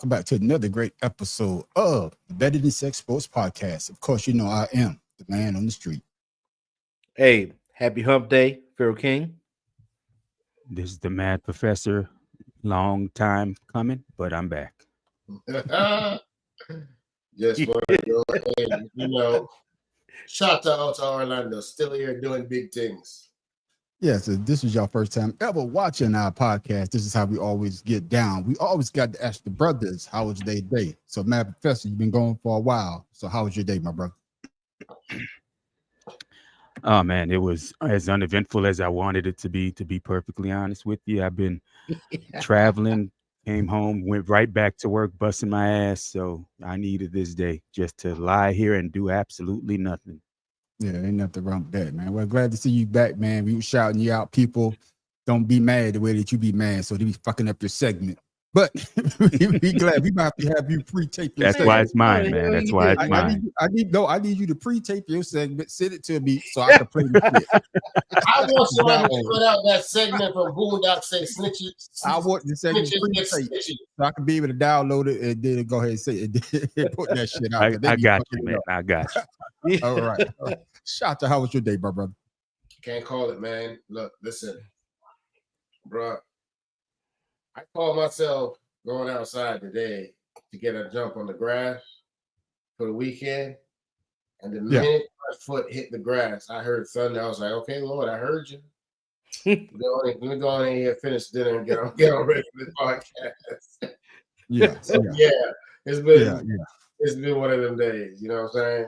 welcome back to another great episode of the Better Than Sex Sports Podcast. Of course, you know I am the man on the street. Hey, happy hump day, Pharaoh King. This is the Mad Professor. Long time coming, but I'm back. Just want to go ahead, shout out to Orlando, still here doing big things. Yeah, so this is your first time ever watching our podcast. This is how we always get down. We always got to ask the brothers, how was their day? So, Mad Professor, you've been going for a while. So, how was your day, my brother? Oh man, it was as uneventful as I wanted it to be perfectly honest with you. I've been traveling, came home, went right back to work, busting my ass. So I needed this day just to lie here and do absolutely nothing. Yeah, ain't nothing wrong with that, man. Well, glad to see you back, man. We were shouting you out. People don't be mad the way that you be mad, so they be fucking up your segment. But we glad we might have you pre-tape your That's segment. why it's mine, man. That's why it's mine. I need you to pre-tape your segment, send it to me so I can play the shit. I want somebody to put out that segment from Boondock say snitches. I want the segment pre-tape so I can be able to download it and then go ahead and say it, put that shit out. I got you, man. I got you. All right. Shout out to how was your day, brother? Can't call it, man. Look, listen, bro. I call myself going outside today to get a jump on the grass for the weekend. And the minute my foot hit the grass, I heard thunder. I was like, okay, Lord, I heard you. Let me go on in here, finish dinner, and get on ready for this podcast. It's been one of them days. You know what I'm saying?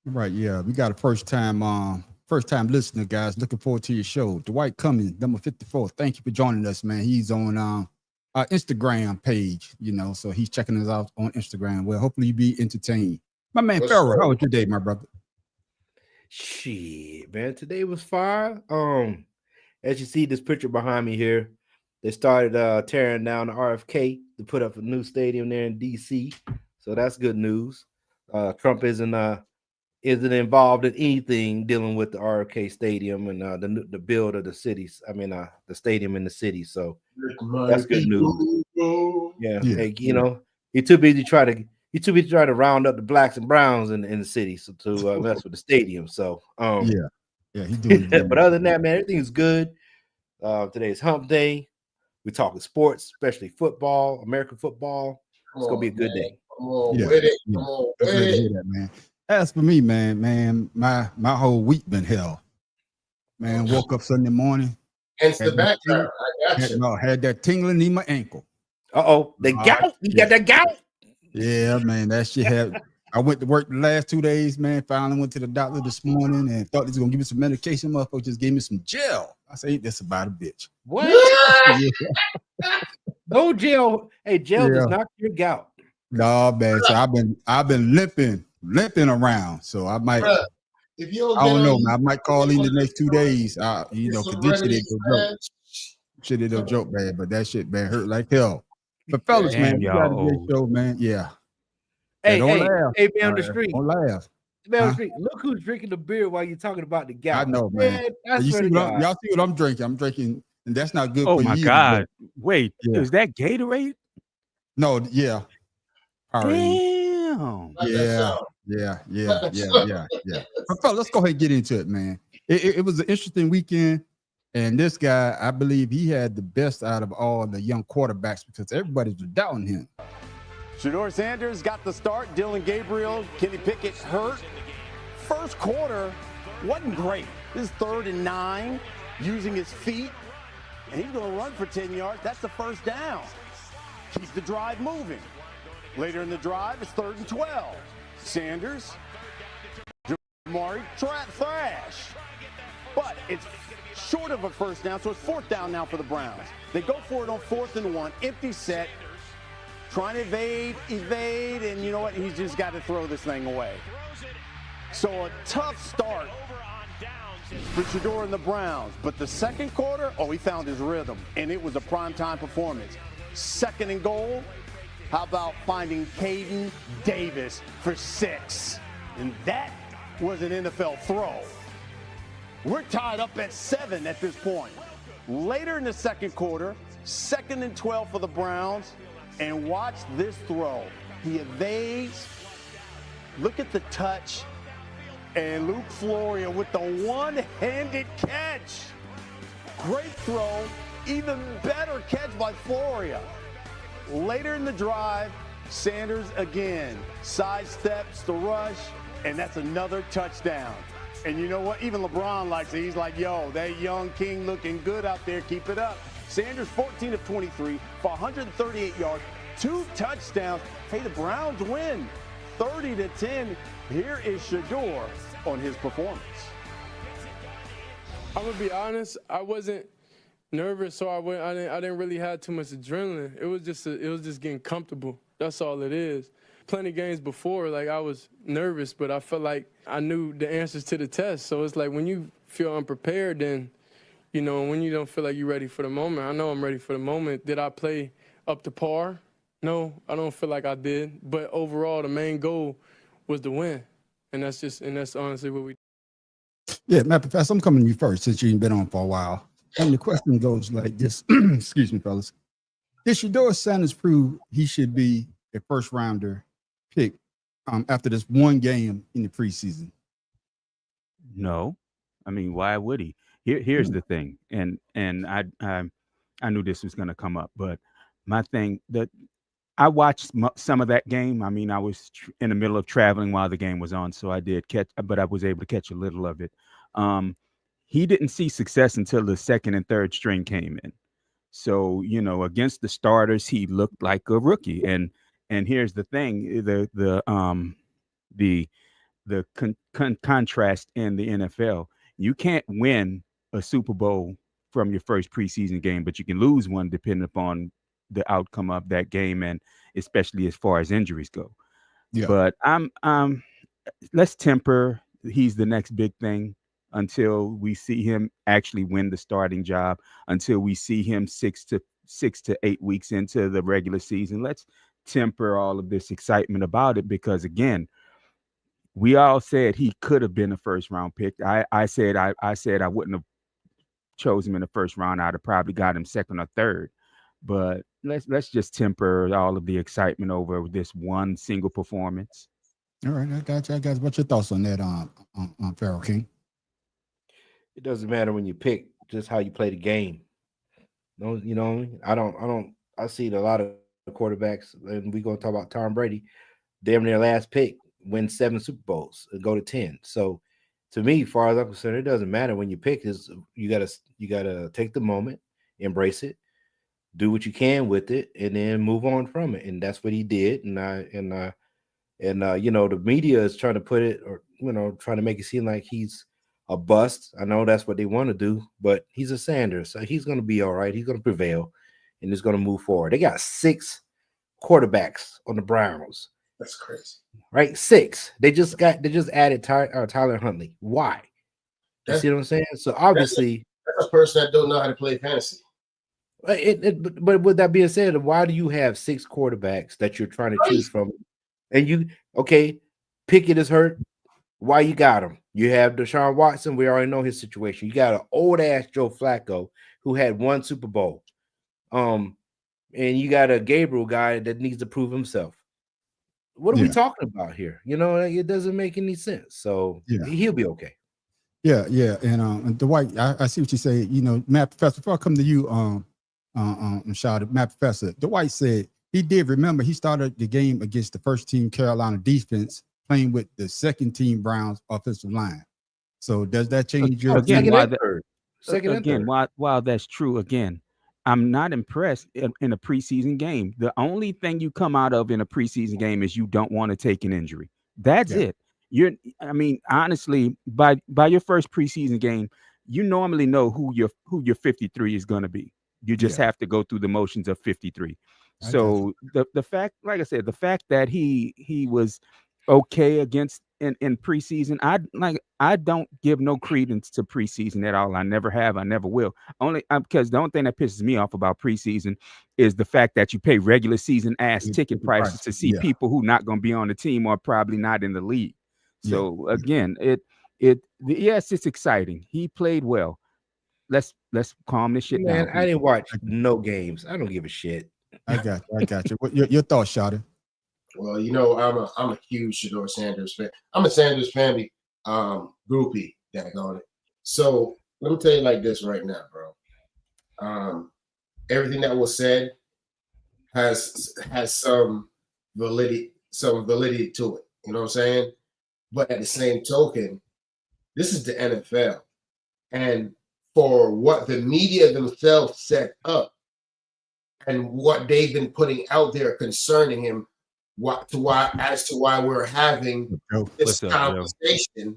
Right, yeah. We got a first time listener, guys. Looking forward to your show. Dwight Cummings, number 54. Thank you for joining us, man. He's on our Instagram page, so he's checking us out on Instagram. Well, hopefully you be entertained. My man Pharaoh, how was your day, my brother? Shit, man. Today was fine. As you see this picture behind me here, they started tearing down the RFK to put up a new stadium there in DC. So that's good news. Trump isn't involved in anything dealing with the RFK Stadium and the build of the cities. I mean, the stadium in the city. So that's good news. Yeah. Hey, you're too busy trying to round up the blacks and browns in the city to mess with the stadium. So he's doing it. But other than that, man, everything's good. Today's hump day. We're talking sports, especially football, American football. It's gonna be a good day. Come on with it. That, man. As for me, man, my whole week been hell. Man, woke up Sunday morning. Hence the background. I got you. Had that tingling in my ankle. The gout. You got that gout? Yeah, man, that shit had. I went to work the last 2 days, man. Finally went to the doctor this morning and thought he was gonna give me some medication. Motherfucker just gave me some gel. I say, that's about a bitch. What? No gel. Hey, gel does not cure gout. No, man. So I've been limping around. So I might. Bruh, if you I don't know, man. I might call in the next 2 days. Cause this shit ain't no joke. Shit ain't no joke, man. But that shit, man, hurt like hell. But fellas, man, we got a great show, man. Yeah. Hey, don't laugh. Hey, man on the street. Don't laugh. Man on the street. Look who's drinking the beer while you're talking about the gout. I know, man. Y'all see what I'm drinking? I'm drinking, and that's not good for you. Oh my God! Wait, is that Gatorade? No, yeah. Damn. Yeah. But fellas, let's go ahead and get into it, man. It was an interesting weekend, and this guy, I believe, he had the best out of all the young quarterbacks because everybody was doubting him. Shedeur Sanders got the start. Dillon Gabriel, Kenny Pickett hurt. First quarter wasn't great. This is 3rd and 9, using his feet, and he's going to run for 10 yards. That's the first down. Keeps the drive moving. Later in the drive, it's 3rd and 12. Sanders, Jamari thrash. But it's short of a first down, so it's 4th down now for the Browns. They go for it on 4th and 1, empty set. Trying to evade, and you know what? He's just got to throw this thing away. So a tough start for Shedeur and the Browns. But the second quarter, he found his rhythm, and it was a primetime performance. 2nd and goal, how about finding Caden Davis for 6? And that was an NFL throw. We're tied up at 7 at this point. Later in the second quarter, 2nd and 12 for the Browns. And watch this throw. He evades. Look at the touch. And Luke Floria with the one-handed catch. Great throw. Even better catch by Floria. Later in the drive, Sanders again sidesteps the rush, and that's another touchdown. And you know what? Even LeBron likes it. He's like, yo, that young king looking good out there. Keep it up. Sanders 14 of 23 for 138 yards, 2 touchdowns. Hey, the Browns win 30-10. Here is Shedeur on his performance. I'm gonna be honest. I wasn't nervous, so I didn't really have too much adrenaline. It was just getting comfortable. That's all it is. Plenty of games before, like I was nervous, but I felt like I knew the answers to the test. So it's like when you feel unprepared, then, you know, when you don't feel like you're ready for the moment. I know I'm ready for the moment. Did I play up to par? No, I don't feel like I did. But overall, the main goal was to win, and that's honestly what we. Yeah, Matt Professor, I'm coming to you first since you've been on for a while. And the question goes like this. Excuse me, fellas. Did Shedeur Sanders prove he should be a first rounder pick after this one game in the preseason? No, I mean, why would he? Here's the thing, and I knew this was going to come up, but my thing that I watched some of that game. I mean, I was in the middle of traveling while the game was on, so I did catch, but I was able to catch a little of it. He didn't see success until the second and third string came in. So, you know, against the starters, he looked like a rookie. And here's the thing: the contrast in the NFL. You can't win a Super Bowl from your first preseason game, but you can lose one depending upon the outcome of that game, and especially as far as injuries go. Yeah. But let's temper. He's the next big thing until we see him actually win the starting job, until we see him 6 to 8 weeks into the regular season. Let's temper all of this excitement about it, because again, we all said he could have been a first round pick. I said I wouldn't have chose him in the first round. I'd have probably got him second or third. But let's just temper all of the excitement over this one single performance. All right, I got you. Guys, what's your thoughts on that, on Pharaoh King? It doesn't matter when you pick, just how you play the game. No, you know what I mean? I see a lot of quarterbacks, and we're gonna talk about Tom Brady. Damn near last pick, win 7 Super Bowls, go to 10. So to me, as far as I'm concerned, it doesn't matter when you pick. Is you gotta take the moment, embrace it, do what you can with it, and then move on from it. And that's what he did. And you know, the media is trying to put it, or you know, trying to make it seem like he's a bust. I know that's what they want to do, but he's a Sanders, so he's going to be all right. He's going to prevail, and he's going to move forward. They got 6 quarterbacks on the Browns. That's crazy, right? 6. They just added Tyler Huntley. Why? You see what I'm saying? So obviously, that's a person that don't know how to play fantasy. But with that being said, why do you have 6 quarterbacks that you're trying to choose from? And Pickett is hurt. Why you got him? You have Deshaun Watson. We already know his situation. You got an old ass Joe Flacco who had 1 Super Bowl. And you got a Gabriel guy that needs to prove himself. What are we talking about here? You know, it doesn't make any sense. So he'll be okay. Yeah. And Dwight, I see what you say. You know, Matt Professor, before I come to you, shout out Matt Professor. Dwight said he did remember he started the game against the first team Carolina defense playing with the second team Browns offensive line. So does that change your while that's true, again, I'm not impressed in a preseason game. The only thing you come out of in a preseason game is you don't want to take an injury. That's it. Honestly, by your first preseason game, you normally know who your 53 is going to be. You just have to go through the motions of 53. So the fact, like I said, the fact that he was okay against in preseason, I don't give no credence to preseason at all. I never have. I never will. Only because the only thing that pisses me off about preseason is the fact that you pay regular season ticket prices to see people who not going to be on the team or probably not in the league. So again, yes, it's exciting. He played well. Let's calm this shit down. Man, I didn't watch no games. I don't give a shit. I got you. I got you. What your thoughts, Shotty? Well, I'm a huge Shedeur Sanders fan. I'm a Sanders family groupie, daggone it. So let me tell you like this right now, bro. Everything that was said has some validity to it. You know what I'm saying? But at the same token, this is the NFL. And for what the media themselves set up and what they've been putting out there concerning him, as to why we're having this What's up, conversation,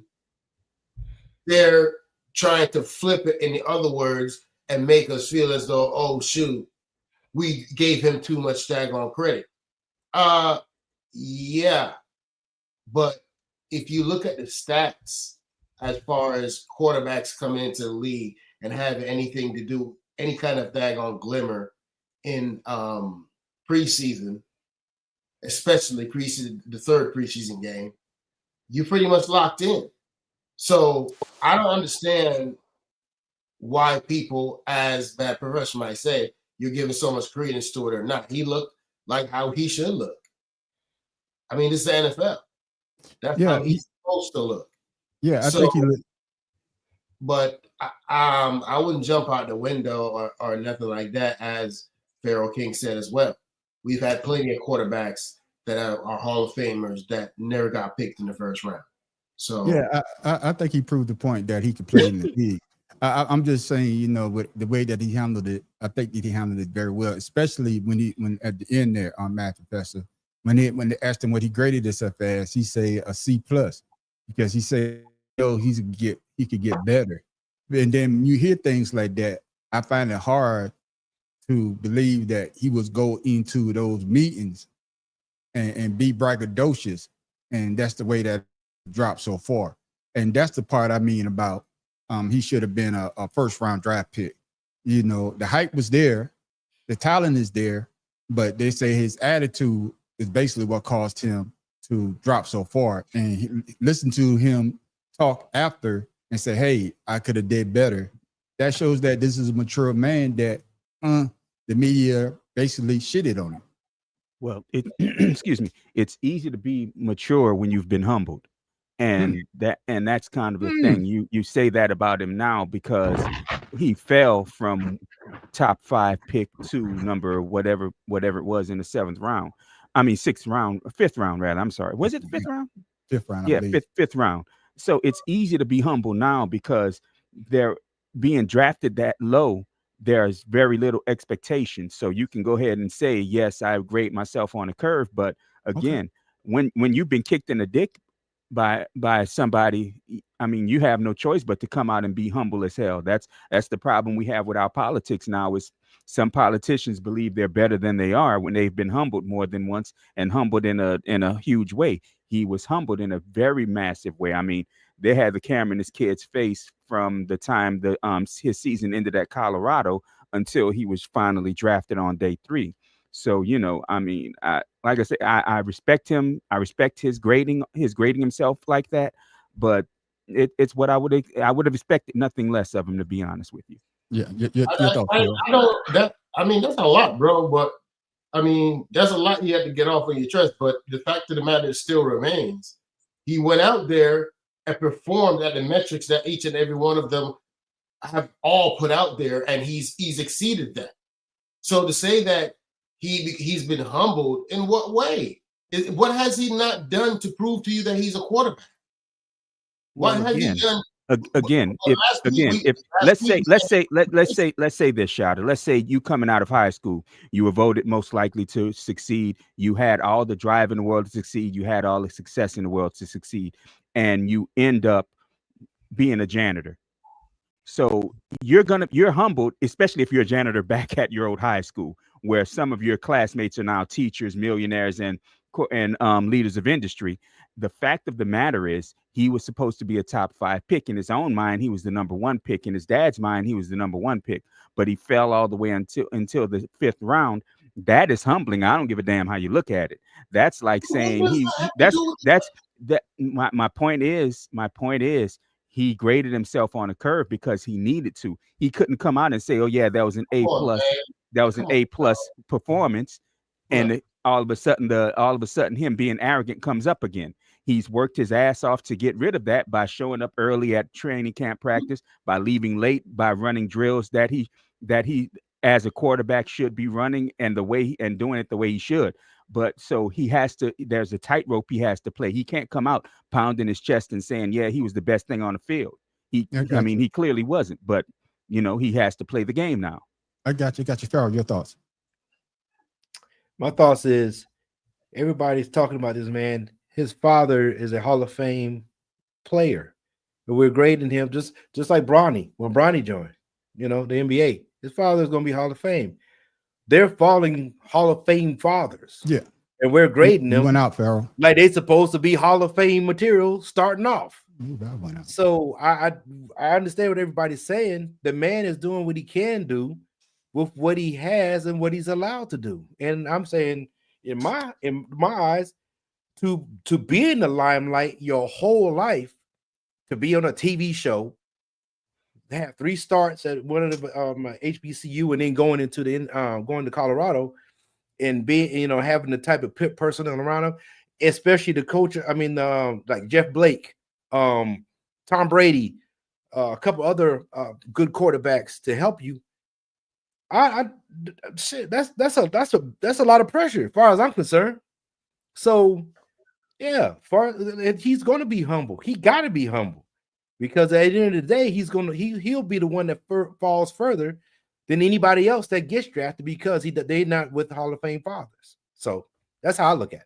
they're trying to flip it in the other words and make us feel as though, oh shoot, we gave him too much daggone credit. Yeah, but if you look at the stats as far as quarterbacks coming into the league and have anything to do, any kind of daggone glimmer in preseason, especially preseason, the third preseason game, you're pretty much locked in. So I don't understand why people, as Bad Professor might say, you're giving so much credence to it or not. He looked like how he should look. I mean, this is the NFL. That's how he's supposed to look. Yeah, I think he looked. But I wouldn't jump out the window or nothing like that, as Pharaoh King said as well. We've had plenty of quarterbacks that are Hall of Famers that never got picked in the first round. So yeah, I think he proved the point that he could play in the league. I'm just saying, with the way that he handled it, I think that he handled it very well, especially when at the end there on Math Professor, when they asked him what he graded himself as, he said a C+, because he said, he could get better. And then you hear things like that, I find it hard to believe that he was go into those meetings and be braggadocious, and that's the way that dropped so far. And that's the part I mean about he should have been a first round draft pick. The hype was there, the talent is there, but they say his attitude is basically what caused him to drop so far. And listen to him talk after and say, hey, I could have did better. That shows that this is a mature man that the media basically shitted on him. Well, excuse me. It's easy to be mature when you've been humbled. And that's kind of the thing. You say that about him now because he fell from top 5 pick to number whatever it was in the 7th round. I mean 6th round, 5th round rather. I'm sorry. Was it the 5th round? 5th round. Yeah, fifth round. So it's easy to be humble now because they're being drafted that low. There's very little expectation. So you can go ahead and say, yes, I grade myself on a curve. But again, when you've been kicked in the dick by somebody, I mean, you have no choice but to come out and be humble as hell. That's the problem we have with our politics now, is some politicians believe they're better than they are when they've been humbled more than once, and humbled in a huge way. He was humbled in a very massive way. I mean, they had the camera in this kid's face from the time his season ended at Colorado until he was finally drafted on day 3. So, I mean, like I said, I respect him. I respect his grading himself like that. But it's what I would have expected nothing less of him, to be honest with you. Yeah, I mean, that's a lot, bro. But I mean, that's a lot you have to get off of your chest. But the fact of the matter still remains. He went out there and performed at the metrics that each and every one of them have all put out there, and he's exceeded that. So to say that he's been humbled, in what way? What has he not done to prove to you that he's a quarterback? What has he done? Again, if let's say this, Shada. Let's say you coming out of high school, you were voted most likely to succeed. You had all the drive in the world to succeed. You had all the success in the world to succeed, and you end up being a janitor. So you're humbled, especially if you're a janitor back at your old high school, where some of your classmates are now teachers, millionaires, and leaders of industry. The fact of the matter is, he was supposed to be a top 5 pick. In his own mind, he was the number 1 pick. In his dad's mind, he was the number 1 pick, but he fell all the way until the 5th round. That is humbling. I don't give a damn how you look at it. That's like saying my point is he graded himself on a curve because he needed to. He couldn't come out and say, oh yeah, that was an A+. that was an A+ performance, and all of a sudden him being arrogant comes up again. He's worked his ass off to get rid of that by showing up early at training camp practice, by leaving late, by running drills that he as a quarterback should be running, and doing it the way he should. But so there's a tightrope he has to play. He can't come out pounding his chest and saying, yeah, he was the best thing on the field. He clearly wasn't, but he has to play the game now. I got you. Farrell, your thoughts? My thoughts is everybody's talking about this man. His father is a Hall of Fame player. But we're grading him just like Bronny, when Bronny joined, the NBA. His father is going to be Hall of Fame. They're falling Hall of Fame fathers. Yeah. And we're grading them. Went out, Farrell. Like they're supposed to be Hall of Fame material starting off. Ooh, that went out. So I understand what everybody's saying. The man is doing what he can do with what he has and what he's allowed to do. And I'm saying, in my eyes, to be in the limelight your whole life, to be on a TV show, they have 3 starts at one of the HBCU, and then going to Colorado, and being having the type of personnel around him, especially the coach. I mean, like Jeff Blake, Tom Brady, a couple other good quarterbacks to help you. That's a lot of pressure as far as I'm concerned. So yeah, he's going to be humble. He got to be humble, because at the end of the day, he'll be the one that falls further than anybody else that gets drafted, because they're not with the Hall of Fame fathers. So that's how I look at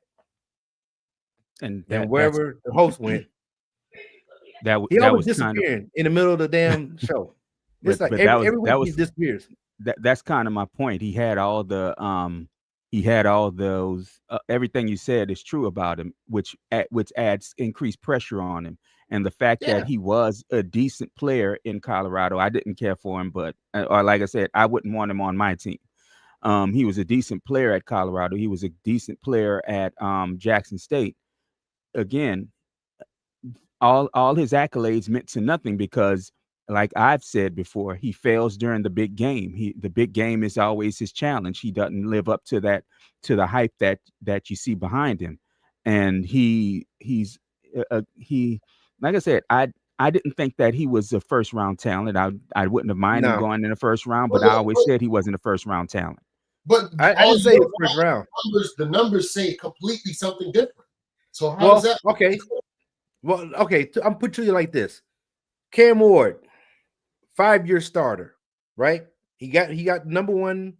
it. And wherever the host went, he always disappearing in the middle of the damn show. It's like every week he disappears. That's kind of my point. He had all those everything you said is true about him, which adds increased pressure on him. And the fact that he was a decent player in Colorado, I didn't care for him, but like I said, I wouldn't want him on my team. He was a decent player at Colorado. He was a decent player at Jackson State. Again, all his accolades meant to nothing, because, like I've said before, he fails during the big game. The big game is always his challenge. He doesn't live up to the hype that you see behind him. And he's like I said, I didn't think that he was a first round talent. I wouldn't have minded him going in the first round, but I always said he wasn't a first round talent. But I didn't say the first round. The numbers say completely something different. So how is that? Okay. Well, okay. I'm put to you like this: Cam Ward, 5-year starter, right? He got number 1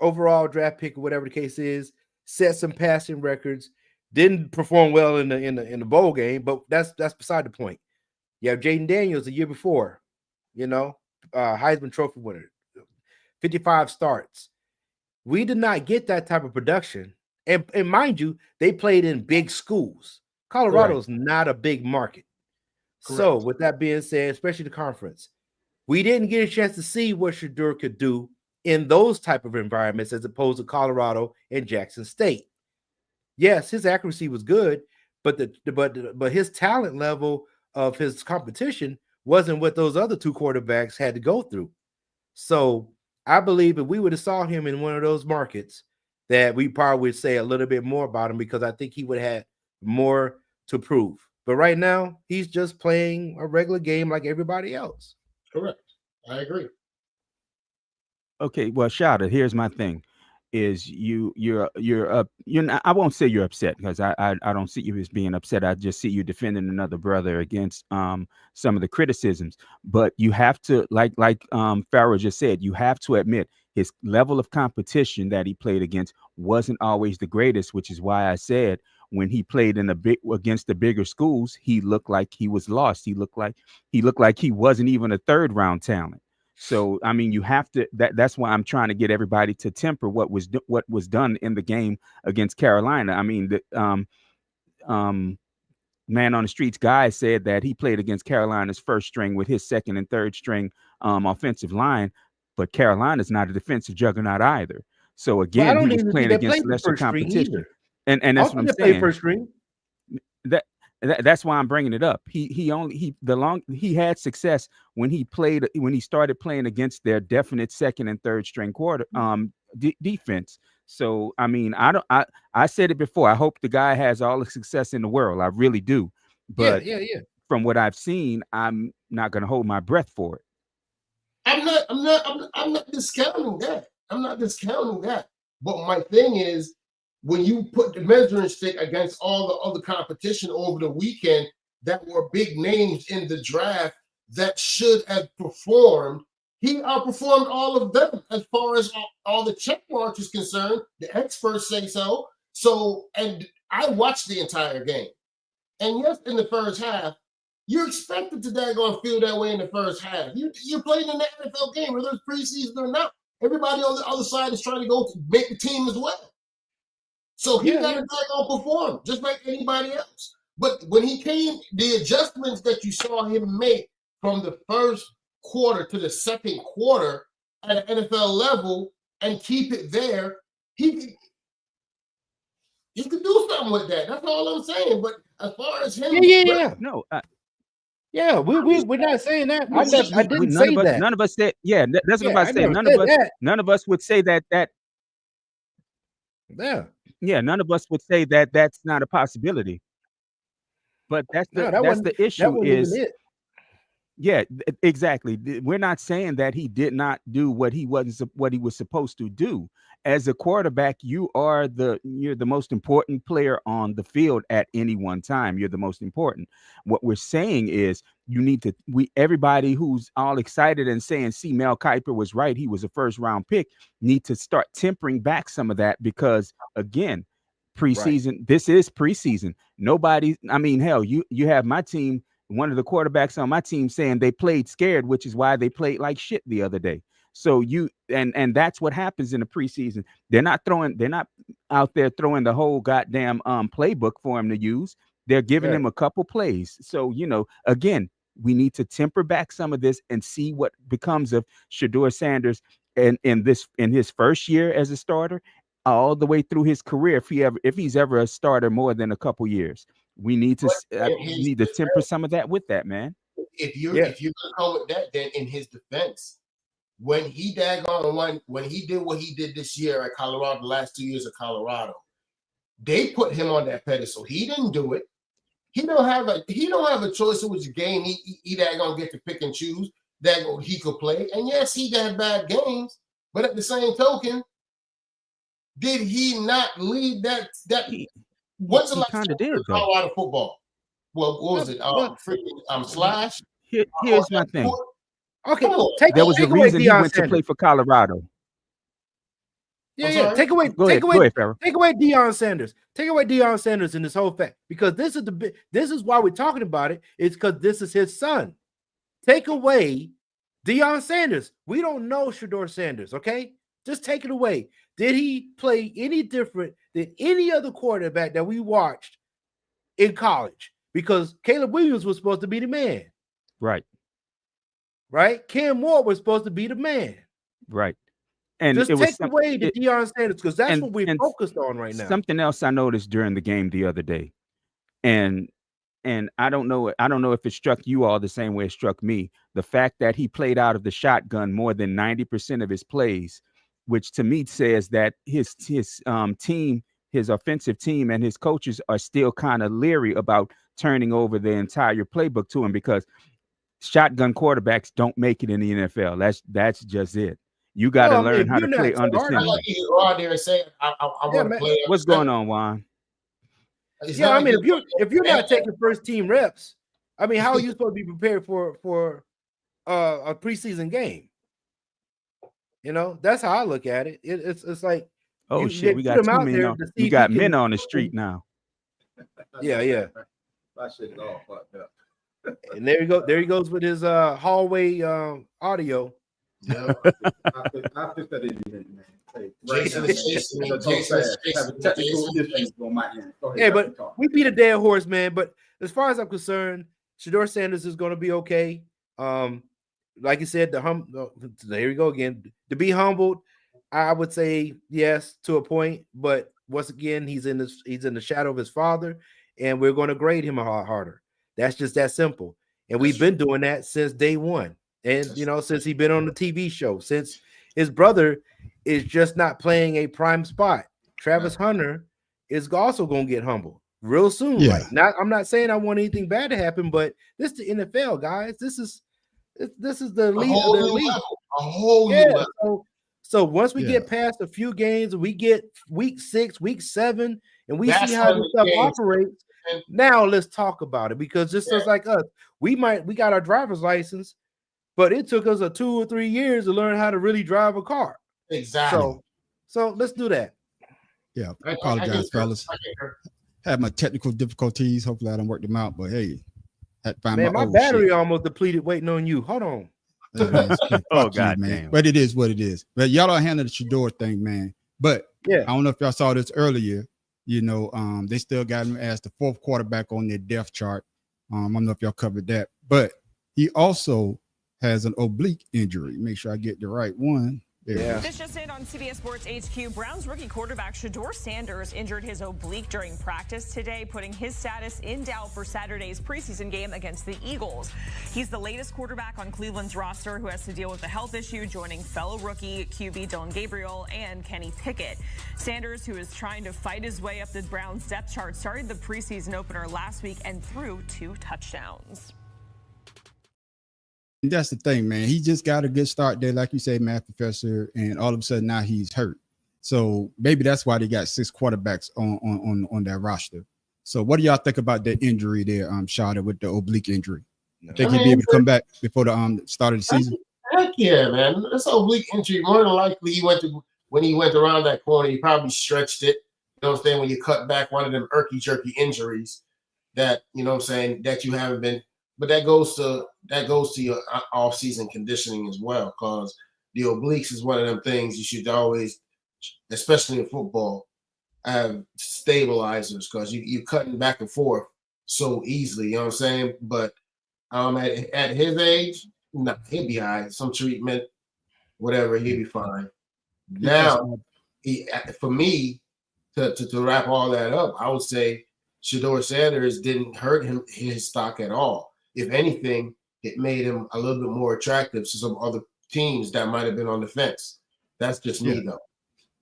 overall draft pick, or whatever the case is. Set some passing records. Didn't perform well in the bowl game, but that's beside the point. You have Jaden Daniels the year before, Heisman Trophy winner, 55 starts. We did not get that type of production, and mind you, they played in big schools. Colorado's not a big market. Correct. So with that being said, especially the conference, we didn't get a chance to see what Shedeur could do in those type of environments as opposed to Colorado and Jackson State. Yes, his accuracy was good, but his talent level of his competition wasn't what those other 2 quarterbacks had to go through. So I believe if we would have saw him in one of those markets, that we probably would say a little bit more about him, because I think he would have more to prove. But right now, he's just playing a regular game like everybody else. Correct. I agree. Okay, well, Shada, here's my thing. Is you're not, I won't say you're upset, because I don't see you as being upset. I just see you defending another brother against some of the criticisms. But you have to, like Farrell just said, you have to admit his level of competition that he played against wasn't always the greatest, which is why I said when he played against the bigger schools, he looked like he was lost. He looked like he wasn't even a 3rd round talent. So, I mean, you have to, that's why I'm trying to get everybody to temper what was done in the game against Carolina. I mean, the Man on the Streets guy said that he played against Carolina's 1st string with his 2nd and 3rd string offensive line, but Carolina's not a defensive juggernaut either. So again, he was playing against lesser competition. And that's what I'm saying. First string. That's why I'm bringing it up. He had success when he started playing against their definite 2nd and 3rd string defense. So I mean, I said it before. I hope the guy has all the success in the world. I really do. But yeah. from what I've seen, I'm not going to hold my breath for it. I'm not discounting that. I'm not discounting that. But my thing is, when you put the measuring stick against all the other competition over the weekend that were big names in the draft that should have performed, he outperformed all of them as far as all the check marks is concerned. The experts say so. So, and I watched the entire game. And yes, in the first half, you're expected to feel that way in the first half. You're playing in the NFL game, whether it's preseason or not. Everybody on the other side is trying to go to make the team as well. So he got to perform just like anybody else. But when he came, the adjustments that you saw him make from the first quarter to the second quarter at an NFL level and keep it there, he could do something with that. That's all I'm saying. But as far as him, No, we're not saying that. I didn't say that. None of us said. Yeah, that's what I'm saying. None of us would say that. Yeah, none of us would say that that's not a possibility. But that's the issue is. Yeah, exactly. We're not saying that he did not do what he was supposed to do. As a quarterback, you're the most important player on the field at any one time. You're the most important. What we're saying is everybody who's all excited and saying, see, Mel Kiper was right, he was a first round pick, need to start tempering back some of that because again, preseason, This is preseason. Hell, you have my team, one of the quarterbacks on my team saying they played scared, which is why they played like shit the other day. So and that's what happens in the preseason. They're not out there throwing the whole goddamn playbook for him to use. They're giving him a couple plays. So, again, we need to temper back some of this and see what becomes of Shedeur Sanders in his first year as a starter, all the way through his career. If he's ever a starter more than a couple years, we need to temper some of that with that, man. If you're gonna come with that, then in his defense, when he did what he did this year at Colorado, the last 2 years of Colorado, they put him on that pedestal. He didn't do it. He don't have a choice of which game he gonna get to pick and choose that he could play. And yes, he got bad games, but at the same token, did he not lead that? What's the last time Colorado football? Well, what was it? Slash. Here's my thing. Okay, there was a reason he went to play for Colorado. Yeah. Take away Deion Sanders. Take away Deion Sanders in this whole fact, because this is why we're talking about it. It's because this is his son. Take away Deion Sanders. We don't know Shedeur Sanders. Okay, just take it away. Did he play any different than any other quarterback that we watched in college? Because Caleb Williams was supposed to be the man. Right. Cam Moore was supposed to be the man. Right. And just take away the Deion Sanders, because that's what we're focused on right now. Something else I noticed during the game the other day, and I don't know if it struck you all the same way it struck me. The fact that he played out of the shotgun more than 90% of his plays, which to me says that his team, his offensive team, and his coaches are still kind of leery about turning over the entire playbook to him, because shotgun quarterbacks don't make it in the NFL. That's just it. You got to learn how to play under center. I want to play. What's going on, Juan? If you're not taking first team reps, how are you supposed to be prepared for a preseason game? That's how I look at it. It's like, shit, we got too many. We got men on the street now. Yeah. My shit is all fucked up. And there you go. There he goes with his hallway audio. Yeah. I think that is man. Yeah, but we beat a dead horse, man. But as far as I'm concerned, Shedeur Sanders is going to be okay. Like you said, there you go again. To be humbled, I would say yes to a point, but once again, he's in the shadow of his father, and we're going to grade him harder. That's just that simple. And we've been doing that since day one. And since he's been on the TV show, since his brother is just not playing a prime spot. Travis Hunter is also going to get humbled real soon. Yeah. Like, I'm not saying I want anything bad to happen, but this is the NFL, guys. This is the league. A whole new level. A whole new level. So once we get past a few games, we get week 6, week 7, and we see how this stuff operates. Now let's talk about it, because just like us, we got our driver's license, but it took us 2 or 3 years to learn how to really drive a car. Exactly. So let's do that. Yeah, I apologize, fellas. Had my technical difficulties. Hopefully, I don't work them out. But hey, had to find my battery almost depleted waiting on you. Hold on. Oh God, man. But it is what it is. But y'all don't handle the Shedeur thing, man. But I don't know if y'all saw this earlier. You know, they still got him as the 4th quarterback on their depth chart. I don't know if y'all covered that, but he also has an oblique injury. Make sure I get the right one. This just in on CBS Sports HQ. Browns rookie quarterback Shedeur Sanders injured his oblique during practice today, putting his status in doubt for Saturday's preseason game against the Eagles. He's the latest quarterback on Cleveland's roster who has to deal with the health issue, joining fellow rookie QB Dillon Gabriel and Kenny Pickett. Sanders, who is trying to fight his way up the Browns depth chart, started the preseason opener last week and threw 2 touchdowns. That's the thing, man. He just got a good start there, like you say, Math Professor, and all of a sudden now he's hurt. So maybe that's why they got 6 quarterbacks on that roster. So what do y'all think about that injury there, Shada, with the oblique injury? Think he'd be able to come back before the start of the season? Heck yeah, man. That's oblique injury. More than likely, when he went around that corner, he probably stretched it. You know what I'm saying? When you cut back one of them jerky injuries that, you know what I'm saying, that you haven't been. But that goes to your off-season conditioning as well, because the obliques is one of them things you should always, especially in football, have stabilizers, because you cutting back and forth so easily. You know what I'm saying? But at his age, he'll be all right. Some treatment, whatever, he'll be fine. Now, for me, to wrap all that up, I would say Shedeur Sanders didn't hurt his stock at all. If anything, it made him a little bit more attractive to some other teams that might have been on the fence. That's just me, though.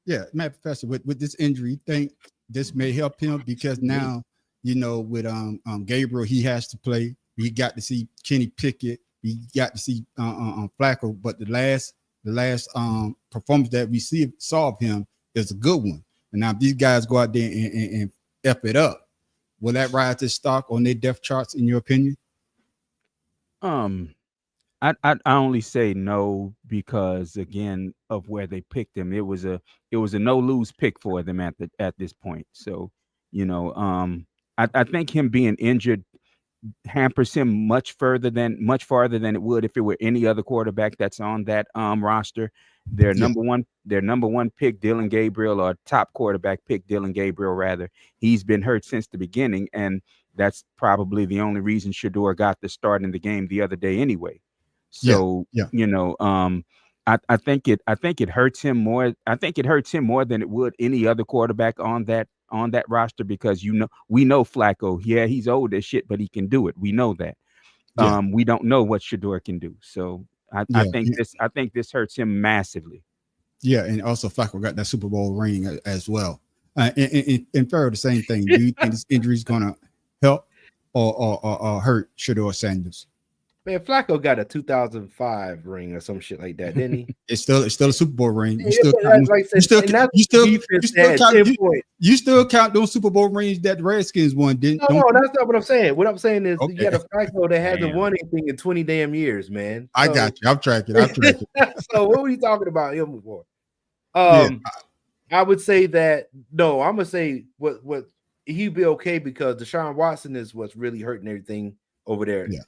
Yeah, Matt Professor, with this injury, you think this may help him? Because now, you know, with Gabriel, he has to play. We got to see Kenny Pickett. We got to see Flacco. But the last performance that we saw of him is a good one. And now if these guys go out there and F it up, will that rise to stock on their depth charts, in your opinion? I only say no because, again, of where they picked him. It was a no lose pick for them at this point. So, you know, I think him being injured hampers him much farther than it would if it were any other quarterback that's on that roster. Their number one pick, Dillon Gabriel, or top quarterback pick, Dillon Gabriel, rather, he's been hurt since the beginning, and that's probably the only reason Shedeur got the start in the game the other day anyway. So, you know, I think it hurts him more. I think it hurts him more than it would any other quarterback on that roster, because, you know, we know Flacco. Yeah, he's old as shit, but he can do it. We know that. We don't know what Shedeur can do. So I think this hurts him massively. Yeah, and also Flacco got that Super Bowl ring as well. And Farrell, the same thing. Do you think this injury is gonna help or hurt Shedeur Sanders? Man, Flacco got a 2005 ring or some shit like that, didn't he? It's still a Super Bowl ring. You still count those Super Bowl rings that the Redskins won, didn't? No, that's not what I'm saying. What I'm saying is you got a Flacco that hasn't won anything in 20 damn years, man. I got you. I'm tracking. So what were you talking about him for? I would say that no. I'm gonna say what he'd be okay, because Deshaun Watson is what's really hurting everything over there. Yeah.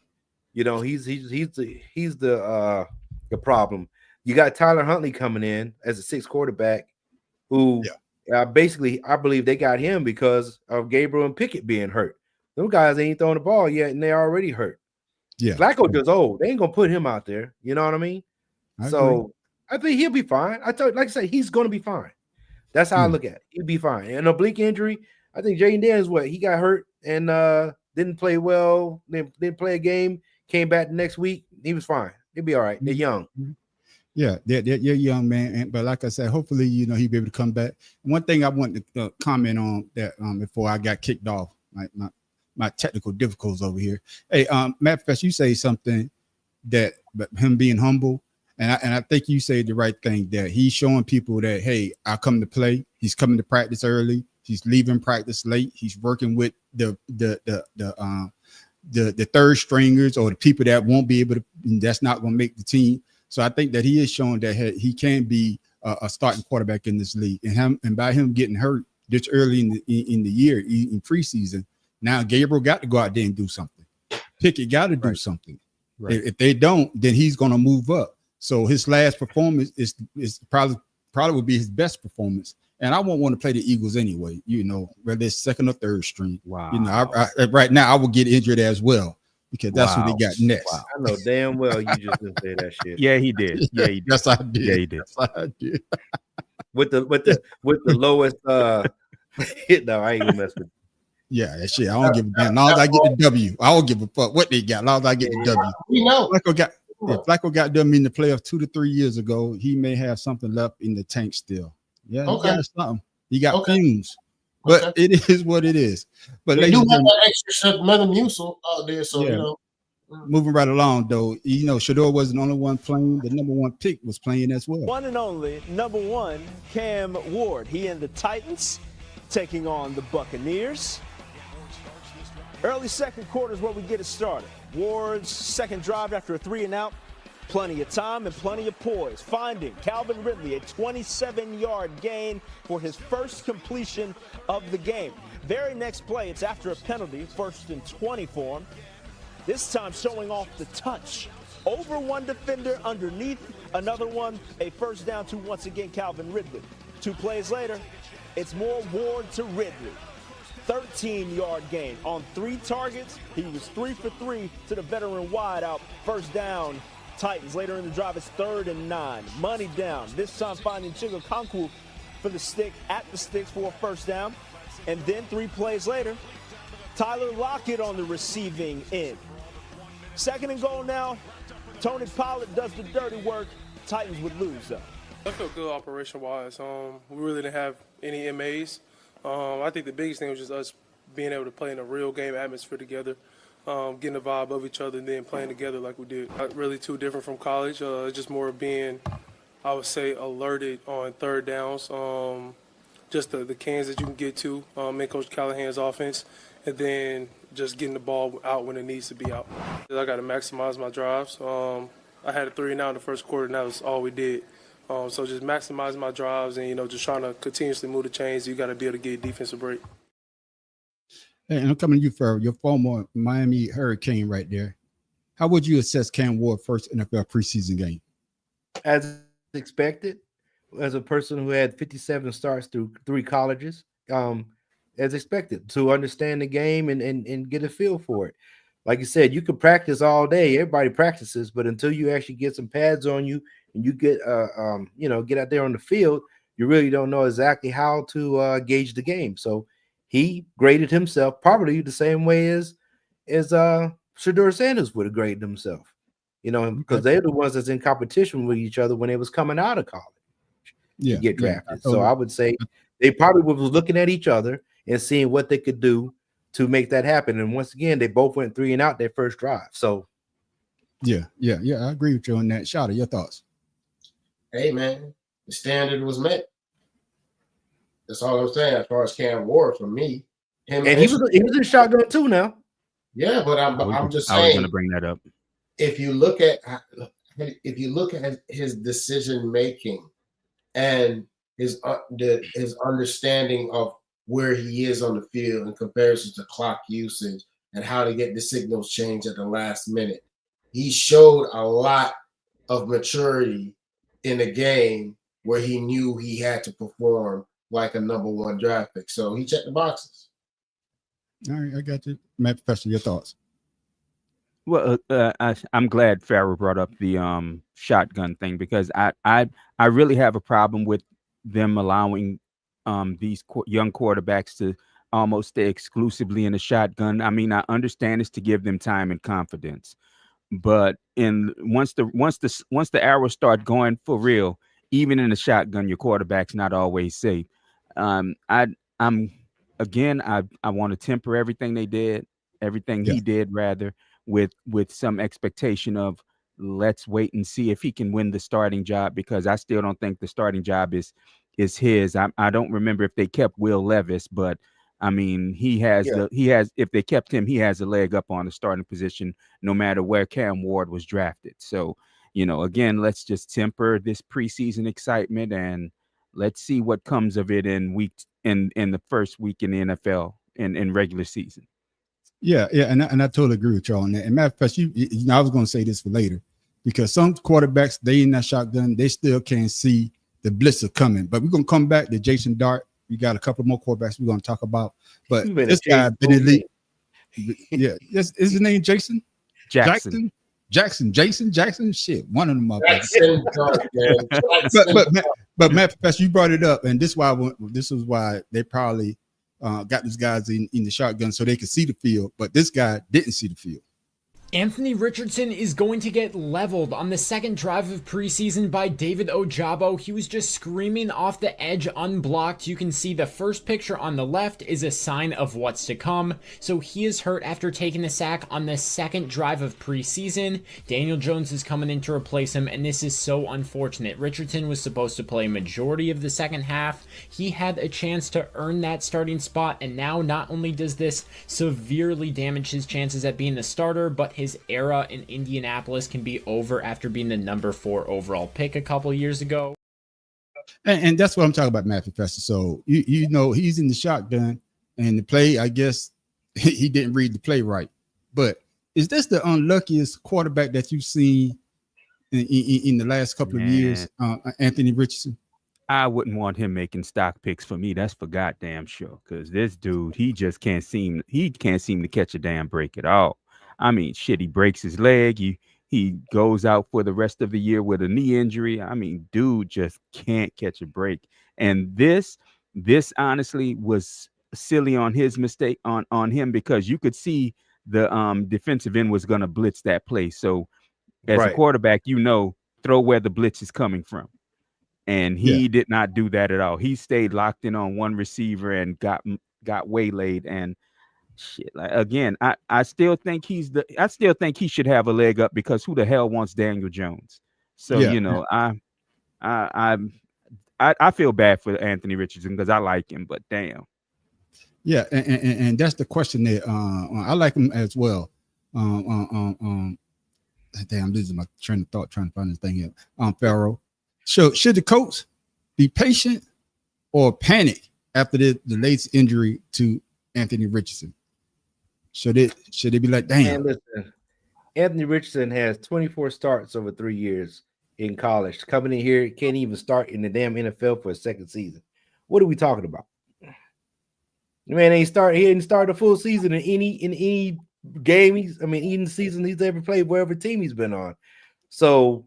You know, he's the problem. You got Tyler Huntley coming in as a 6th quarterback, who basically I believe they got him because of Gabriel and Pickett being hurt. Those guys ain't throwing the ball yet, and they're already hurt. Yeah, Flacco just old. They ain't gonna put him out there. You know what I mean? I think he'll be fine. Like I said, he's gonna be fine. That's how I look at it. He'll be fine. An oblique injury, I think Jaden Daniels, he got hurt and didn't play well. Didn't play a game. Came back the next week. He was fine. He'll be all right. They're young. Yeah, you're young, man. But like I said, hopefully, he'll be able to come back. One thing I want to comment on that before I got kicked off, my technical difficulties over here. Hey, Matt Professor, you say something but him being humble, and I think you say the right thing, that he's showing people that, hey, I come to play. He's coming to practice early. He's leaving practice late. He's working with the third stringers or the people that won't be able to, that's not going to make the team. So I think that he is showing that he can be a starting quarterback in this league, and by him getting hurt this early in the year in preseason, now Gabriel got to go out there and do something. Pickett got to do something. Right. If they don't, then he's going to move up. So his last performance is probably would be his best performance. And I won't want to play the Eagles anyway, whether it's second or third string. Wow. I right now I will get injured as well, because that's what they got next. Wow. I know damn well you just didn't say that shit. Yeah, he did. Yeah, he did. Yes, I did. Yeah, he did. Yes, I did. with the lowest no, I ain't gonna mess with you. Yeah, that shit. I don't give a damn. As long as I get the W, I don't give a fuck what they got. As long as I get the W. We know. Flacco got them in the playoffs 2 to 3 years ago. He may have something left in the tank still. Yeah, okay. He got something. He got fumes. But it is what it is. But they do have an extra Metamucil out there, so yeah. Moving right along, though, Shedeur wasn't the only one playing. The number 1 pick was playing as well. One and only number 1, Cam Ward. He and the Titans taking on the Buccaneers. Early second quarter is where we get it started. Ward's second drive after a 3-and-out. Plenty of time and plenty of poise. Finding Calvin Ridley, a 27-yard gain for his first completion of the game. Very next play, it's after a penalty, 1st and 20 for him. This time showing off the touch. Over one defender, underneath another one, a first down to, once again, Calvin Ridley. 2 plays later, it's more Ward to Ridley. 13-yard gain on 3 targets. He was 3 for 3 to the veteran wideout. First down, Titans. Later in the drive, it's 3rd and 9. Money down. This time finding Chigokonku for the stick at the sticks for a first down. And then 3 plays later, Tyler Lockett on the receiving end. 2nd and goal now. Tony Pollard does the dirty work. Titans would lose, though. I feel good operation-wise. We really didn't have any MAs. I think the biggest thing was just us being able to play in a real game atmosphere together, getting the vibe of each other, and then playing together like we did. Not really too different from college. It's just more being, I would say, alerted on 3rd downs, just the cans that you can get to in Coach Callahan's offense, and then just getting the ball out when it needs to be out. I got to maximize my drives. I had a 3-and-out in the first quarter, and that was all we did. So just maximizing my drives and, just trying to continuously move the chains. You got to be able to get a defensive break. Hey, and I'm coming to you for your former Miami Hurricane right there. How would you assess Cam Ward's first NFL preseason game? As expected, as a person who had 57 starts through 3 colleges, as expected, to understand the game and get a feel for it. Like you said, you can practice all day. Everybody practices, but until you actually get some pads on you and you get get out there on the field, you really don't know exactly how to gauge the game. So he graded himself probably the same way as Shedeur Sanders would have graded himself, because they're the ones that's in competition with each other when they was coming out of college to get drafted. So I would say they probably was looking at each other and seeing what they could do to make that happen. And once again, they both went 3-and-out their first drive. So yeah, I agree with you on that. Shada, your thoughts? Hey man, the standard was met. That's all I'm saying as far as Cam Ward for me. He was in shotgun too now. Yeah, but I'm just saying. I was going to bring that up. If you look at his decision making and his understanding of where he is on the field in comparison to clock usage and how to get the signals changed at the last minute, he showed a lot of maturity in a game where he knew he had to perform like a number 1 draft pick. So he checked the boxes. All right, I got you. Matt Professor, your thoughts? Well, I'm glad Farrell brought up the shotgun thing, because I really have a problem with them allowing these young quarterbacks to almost stay exclusively in the shotgun. I mean, I understand it's to give them time and confidence, but once the arrows start going for real, even in the shotgun, your quarterback's not always safe. I want to temper everything he did rather with some expectation of let's wait and see if he can win the starting job, because I still don't think the starting job is his. I don't remember if they kept Will Levis, but I mean, if they kept him, he has a leg up on the starting position, no matter where Cam Ward was drafted. So, again, let's just temper this preseason excitement and let's see what comes of it in the first week in the NFL in regular season. Yeah, and I totally agree with you on that. And matter of fact, I was going to say this for later, because some quarterbacks, they in that shotgun, they still can't see the blitzer coming. But we're going to come back to Jason Dart. We got a couple more quarterbacks we're going to talk about. But this guy been in the league. Yeah, is his name Jason? Jackson. Jackson. Shit, one of them up. But Matt, Professor, you brought it up, and this is why they probably got these guys in the shotgun so they could see the field. But this guy didn't see the field. Anthony Richardson is going to get leveled on the second drive of preseason by David Ojabo. He was just screaming off the edge unblocked. You can see the first picture on the left is a sign of what's to come. So he is hurt after taking the sack on the second drive of preseason. Daniel Jones is coming in to replace him, and this is so unfortunate. Richardson was supposed to play majority of the second half. He had a chance to earn that starting spot, and now not only does this severely damage his chances at being the starter, but his era in Indianapolis can be over after being the number 4 overall pick a couple years ago. And that's what I'm talking about, Matt Professor. So, he's in the shotgun, and the play, I guess, he didn't read the play right. But is this the unluckiest quarterback that you've seen in the last couple of years, Anthony Richardson? I wouldn't want him making stock picks for me. That's for goddamn sure. Because this dude, he can't seem to catch a damn break at all. I mean, shit, he breaks his leg. He goes out for the rest of the year with a knee injury. I mean, dude just can't catch a break. And this honestly was silly on his mistake on him, because you could see the defensive end was going to blitz that play. So as a quarterback, throw where the blitz is coming from. And he did not do that at all. He stayed locked in on one receiver and got waylaid. And shit, like, again, I still think he should have a leg up, because who the hell wants Daniel Jones? So I feel bad for Anthony Richardson because I like him, but damn. Yeah, and that's the question there. I like him as well. Damn, I'm losing my train of thought trying to find this thing here. Pharaoh. So should the coach be patient or panic after the latest injury to Anthony Richardson? Should they be like, damn? Man, listen, Anthony Richardson has 24 starts over 3 years in college. Coming in here, can't even start in the damn NFL for a second season. What are we talking about? Man, he didn't start a full season in any game. Any season he's ever played, wherever team he's been on. So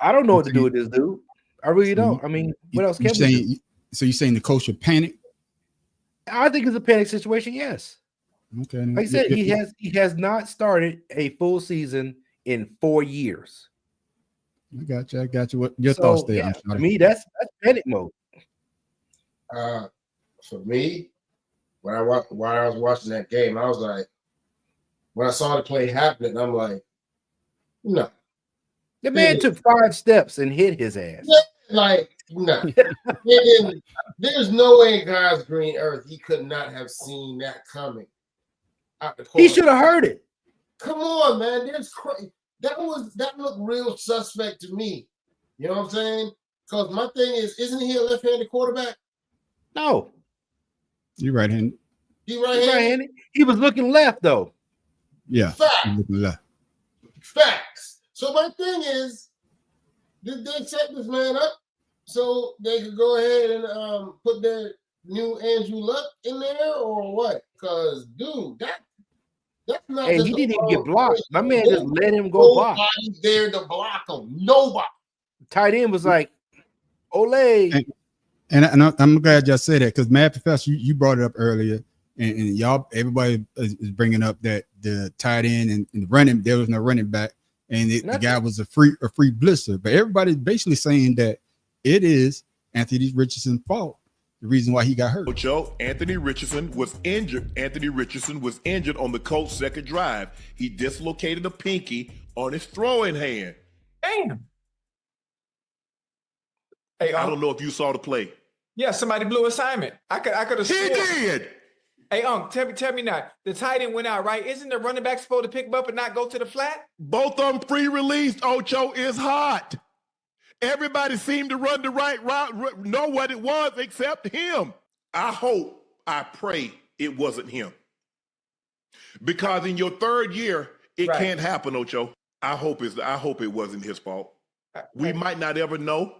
I don't know what to do with this dude. I really don't. I mean, what else can we do? So you're saying the coach should panic? I think it's a panic situation, yes. Okay. Like I said, he has not started a full season in 4 years. I got you. What your thoughts there? Yeah, to me, that's panic mode. For me, while I was watching that game, I was like, when I saw the play happening, I'm like, no. The man took 5 steps and hit his ass. Like, no. There's no way in God's green earth he could not have seen that coming. He should have heard it. Come on, man. That looked real suspect to me. You know what I'm saying? Because my thing is, isn't he a left-handed quarterback? No. You're right-handed. He right-handed? He was looking left, though. Yeah. Facts. So my thing is, did they set this man up so they could go ahead and put their new Andrew Luck in there, or what? Because, dude, that's not. Hey, he didn't even get blocked. My man just let him go block. Nobody's there to block him. Nobody. Tight end was like, Olay. And I'm glad y'all said that, because Matt Professor, you brought it up earlier. and y'all, everybody is bringing up that the tight end and the running, there was no running back, and the guy was a free blitzer. But everybody's basically saying that it is Anthony Richardson's fault, the reason why he got hurt. Joe, Anthony Richardson was injured. Anthony Richardson was injured on the Colts' second drive. He dislocated a pinky on his throwing hand. Damn. Hey, I don't know if you saw the play. Yeah, somebody blew assignment. I could have. He did. Hey, tell me now. The tight end went out, right? Isn't the running back supposed to pick him up and not go to the flat? Both of them pre-released. Ocho is hot. Everybody seemed to run the right route, know what it was except him. I pray it wasn't him. Because in your third year, it can't happen, Ocho. I hope it wasn't his fault. We might not ever know.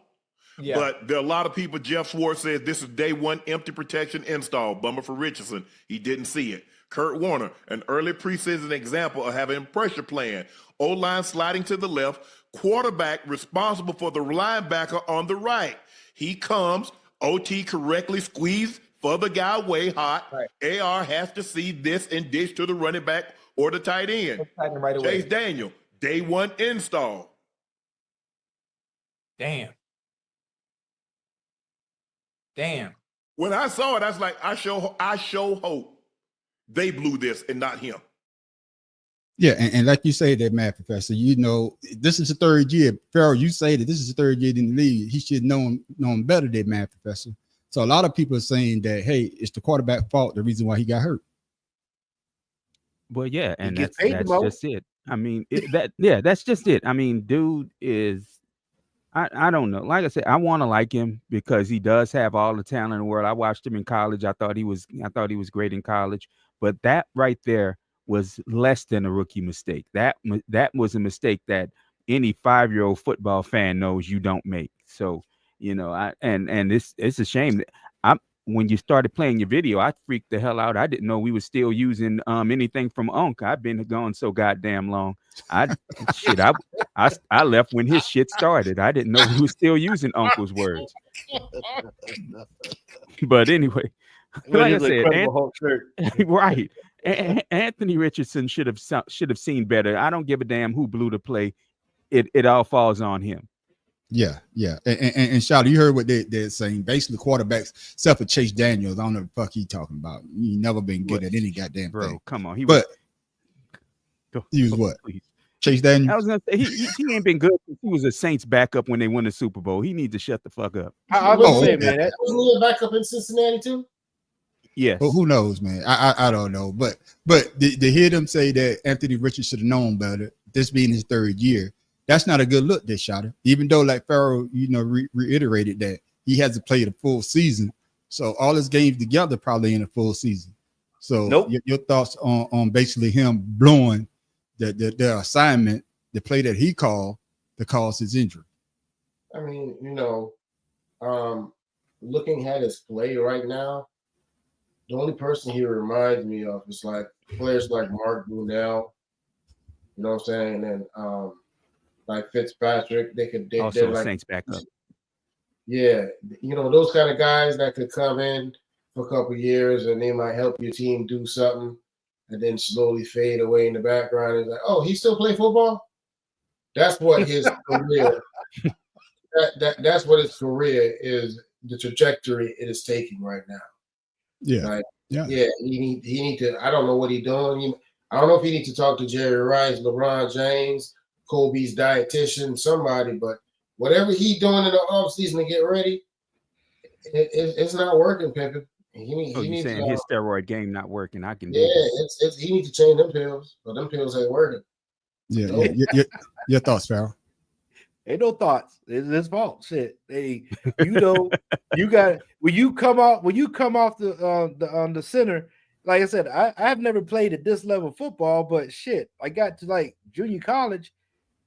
Yeah. But there are a lot of people. Jeff Schwartz says this is day one empty protection install. Bummer for Richardson. He didn't see it. Kurt Warner, an early preseason example of having a pressure plan. O-line sliding to the left. Quarterback responsible for the linebacker on the right. He comes. OT correctly squeezed for the guy way hot. Right. AR has to see this and dish to the running back or the tight end. Right away. Chase Daniel, day one install. Damn. When I saw it, I was like, I show hope they blew this and not him. Yeah, and like you say that, Matt Professor, you know, this is the third year. Farrell, you say that this is the third year in the league. He should know him better than Matt Professor. So a lot of people are saying that, hey, it's the quarterback fault, the reason why he got hurt. Well, yeah, and that's just it. I mean, that's just it. I mean, dude is, I don't know. Like I said, I want to like him because he does have all the talent in the world. I watched him in college. I thought he was great in college. But that right there was less than a rookie mistake. That was a mistake that any 5-year-old football fan knows you don't make. So, you know, it's a shame that when you started playing your video, I freaked the hell out. I didn't know we were still using anything from Unc. I've been gone so goddamn long. I left when his shit started. I didn't know we were still using Uncle's words. But anyway, like I said, right. Anthony Richardson should have seen better. I don't give a damn who blew the play. It all falls on him. Yeah. And Shawty, you heard what they're saying. Basically, quarterbacks, except for Chase Daniels, I don't know what the fuck he talking about. He never been good at any goddamn thing. Come on. He was what? Please. Chase Daniels? I was gonna say he ain't been good since he was a Saints backup when they won the Super Bowl. He needs to shut the fuck up. I was say, man, wasn't he a backup in Cincinnati too? Yes. Well, who knows, man? I don't know. But to hear them say that Anthony Richardson should have known better, this being his third year, that's not a good look, this Shawty. Even though, like Farrell, you know, reiterated that he hasn't played a full season. So all his games together probably in a full season. So your thoughts on basically him blowing the assignment, the play that he called to cause his injury. I mean, you know, looking at his play right now, the only person he reminds me of is like players like Mark Brunell, you know what I'm saying? And like Fitzpatrick, they're like Saints back up. Yeah, you know, those kind of guys that could come in for a couple of years and they might help your team do something and then slowly fade away in the background. It's like, oh, he still play football? That's what his career. That's what his career is. The trajectory it is taking right now. Yeah, like, yeah. He need to. I don't know what he's doing. I don't know if he needs to talk to Jerry Rice, LeBron James, Kobe's dietitian, somebody. But whatever he's doing in the offseason to get ready, it's not working, Pimpin. He needs saying his steroid game not working? I can. Yeah, he needs to change them pills, but them pills ain't working. Yeah, your thoughts, Farrell? Ain't no thoughts. It's his fault. Shit. Hey, you know, you got when you come off the center. Like I said, I've never played at this level of football, but shit, I got to like junior college,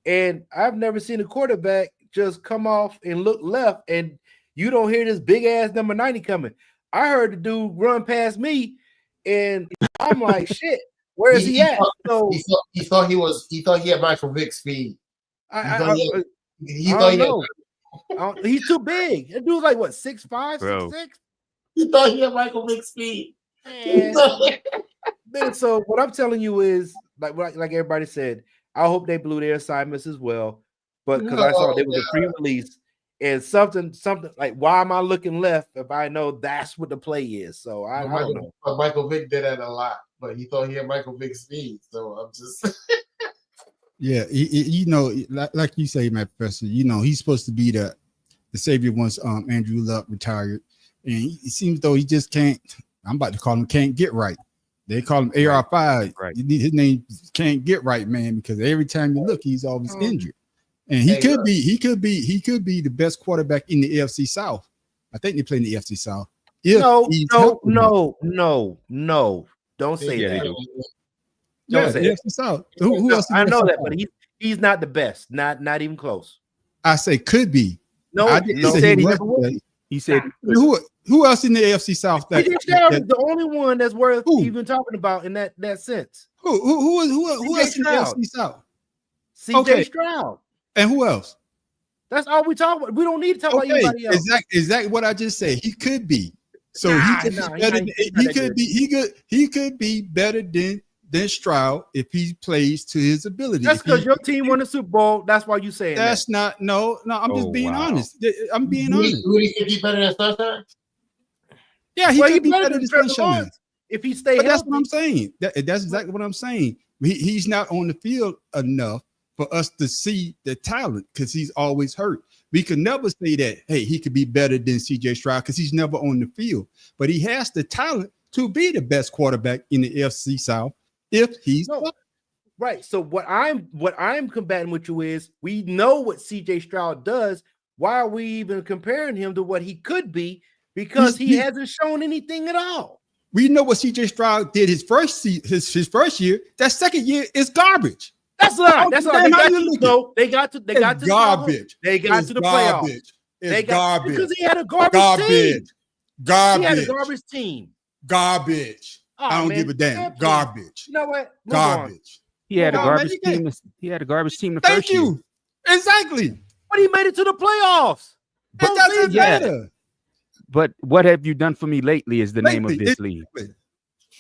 and I've never seen a quarterback just come off and look left, and you don't hear this big ass number 90 coming. I heard the dude run past me, and I'm like, shit, where is he at? So he thought he had Michael Vick speed. He's too big. That dude's like what, 6'5", 6'6"? He thought he had Michael Vick speed. Man, so what I'm telling you is, like everybody said, I hope they blew their assignments as well. But because I saw there was a pre-release and something like, why am I looking left if I know that's what the play is? So I don't know. But Michael Vick did that a lot, but he thought he had Michael Vick speed. So I'm just Yeah, you know, like you say, Matt Professor, you know, he's supposed to be the savior once Andrew Luck retired. And it seems though he just can't, I'm about to call him can't get right. They call him AR5. Right. His name can't get right, man, because every time you look, he's always injured. And he could be the best quarterback in the AFC South. I think they play in the AFC South. No. Don't say Yeah, that. they do. Yeah, the AFC South. Who else? I know that, but he's not the best. Not even close. I say could be. No, I didn't no. say Said he he was. never will. He said, Who else in the AFC South? CJ Stroud is the only one that's worth even talking about in that sense. Who else in the AFC South? CJ Stroud. And who else? That's all we talk about. We don't need to talk about anybody else. Exactly what I just said. He could be. So he could be better than Stroud if he plays to his ability. That's because your team won the Super Bowl. That's why you saying that's not no. I'm just being honest. I'm being honest. Who do you think he's better than Sunshine? Yeah, he could be better than Sunshine if he stay healthy. healthy. That's what I'm saying. That's exactly what I'm saying. He's not on the field enough for us to see the talent because he's always hurt. We could never say that, hey, he could be better than CJ Stroud because he's never on the field. But he has the talent to be the best quarterback in the AFC South if he's right. So what I'm combating with you is we know what CJ Stroud does. Why are we even comparing him to what he could be? Because he hasn't shown anything at all. We know what CJ Stroud did his first year. That second year is garbage. That's not. That's not. They got to garbage. They got to the playoffs. It's garbage because he had a garbage team. Garbage. He had a garbage team. Garbage. I don't give a damn. Garbage. You know what? Garbage. He had a garbage team. He had a garbage team the first year. Thank you. Exactly. But he made it to the playoffs. But that's better. But what have you done for me lately is the name of this league.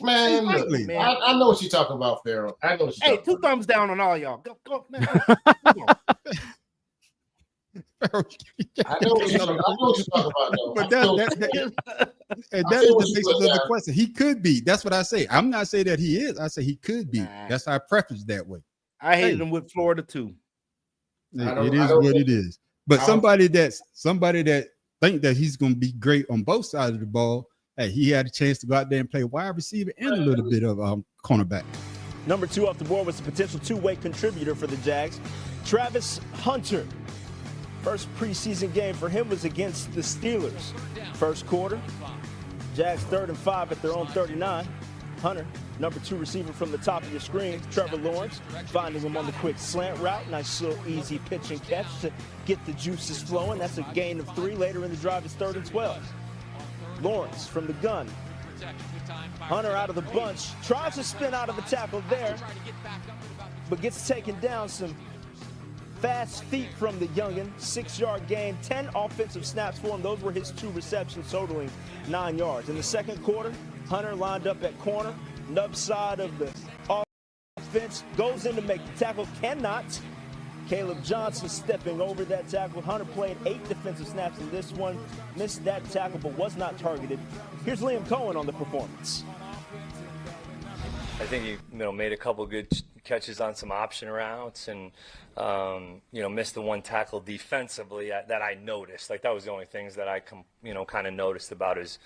Man, look, I know what you're talking about, Pharaoh. I know what you're two thumbs down on all y'all. Go, man. I know what you're talking about, though. But that is the basis of the question. He could be. That's what I say. I'm not saying that he is. I say he could be. That's how I preface that way. I hated him with Florida too. It is what it is. But somebody that think that he's going to be great on both sides of the ball, hey, he had a chance to go out there and play wide receiver and a little bit of cornerback. Number 2 off the board was a potential two-way contributor for the Jags, Travis Hunter. First preseason game for him was against the Steelers. First quarter, Jags 3rd and 5 at their own 39. Hunter, number 2 receiver from the top of your screen, Trevor Lawrence, finding him on the quick slant route. Nice little easy pitch and catch to get the juices flowing. That's a gain of 3. Later in the drive, it's 3rd and 12. Lawrence from the gun. Hunter out of the bunch, tries to spin out of the tackle there, but gets taken down. Some fast feet from the youngin. 6-yard gain, 10 offensive snaps for him. Those were his 2 receptions, totaling 9 yards. In the second quarter, Hunter lined up at corner, nub side of the offense, goes in to make the tackle, cannot. Caleb Johnson stepping over that tackle. Hunter played 8 defensive snaps in this one, missed that tackle but was not targeted. Here's Liam Cohen on the performance. I think he made a couple good catches on some option routes and missed the one tackle defensively that I noticed. Like, that was the only things that I kind of noticed about his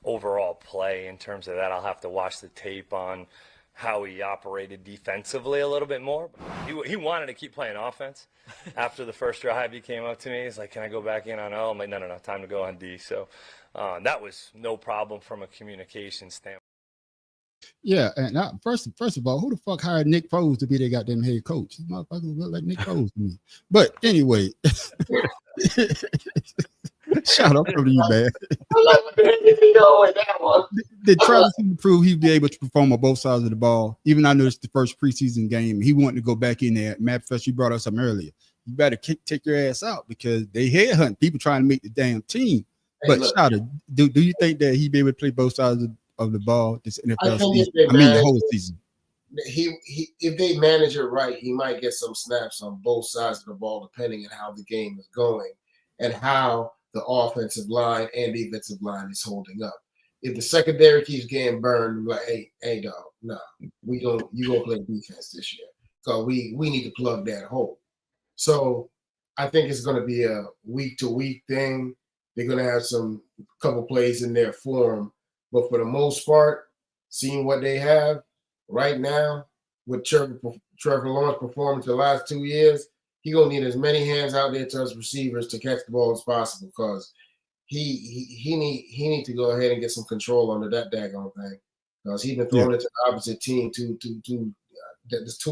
overall play. In terms of that, I'll have to watch the tape on how he operated defensively a little bit more. He wanted to keep playing offense. After the first drive, he came up to me. He's like, "Can I go back in on O?" I'm like, no, time to go on D. So that was no problem from a communication standpoint. Yeah, and first of all, who the fuck hired Nick Foles to be their goddamn head coach? These motherfuckers look like Nick Foles to me. But anyway, shout out to you, man. Did Travis prove he'd be able to perform on both sides of the ball? Even I noticed the first preseason game, he wanted to go back in there. Matt Professor, you brought us something earlier. You better take your ass out because they headhunt people trying to make the damn team. But shout out, do you think that he'd be able to play both sides of the ball this I NFL think season. if they I mean, the manage whole it, season. he if they manage it right, he might get some snaps on both sides of the ball, depending on how the game is going and how the offensive line and defensive line is holding up. If the secondary keeps getting burned, like, hey, dog, no, you gonna play defense this year because we need to plug that hole. So I think it's going to be a week to week thing. They're going to have some couple plays in their form, but for the most part, seeing what they have right now with Trevor Lawrence's performance the last 2 years, he gonna need as many hands out there to his receivers to catch the ball as possible because he need to go ahead and get some control under that daggone thing because he's been throwing it to the opposite team too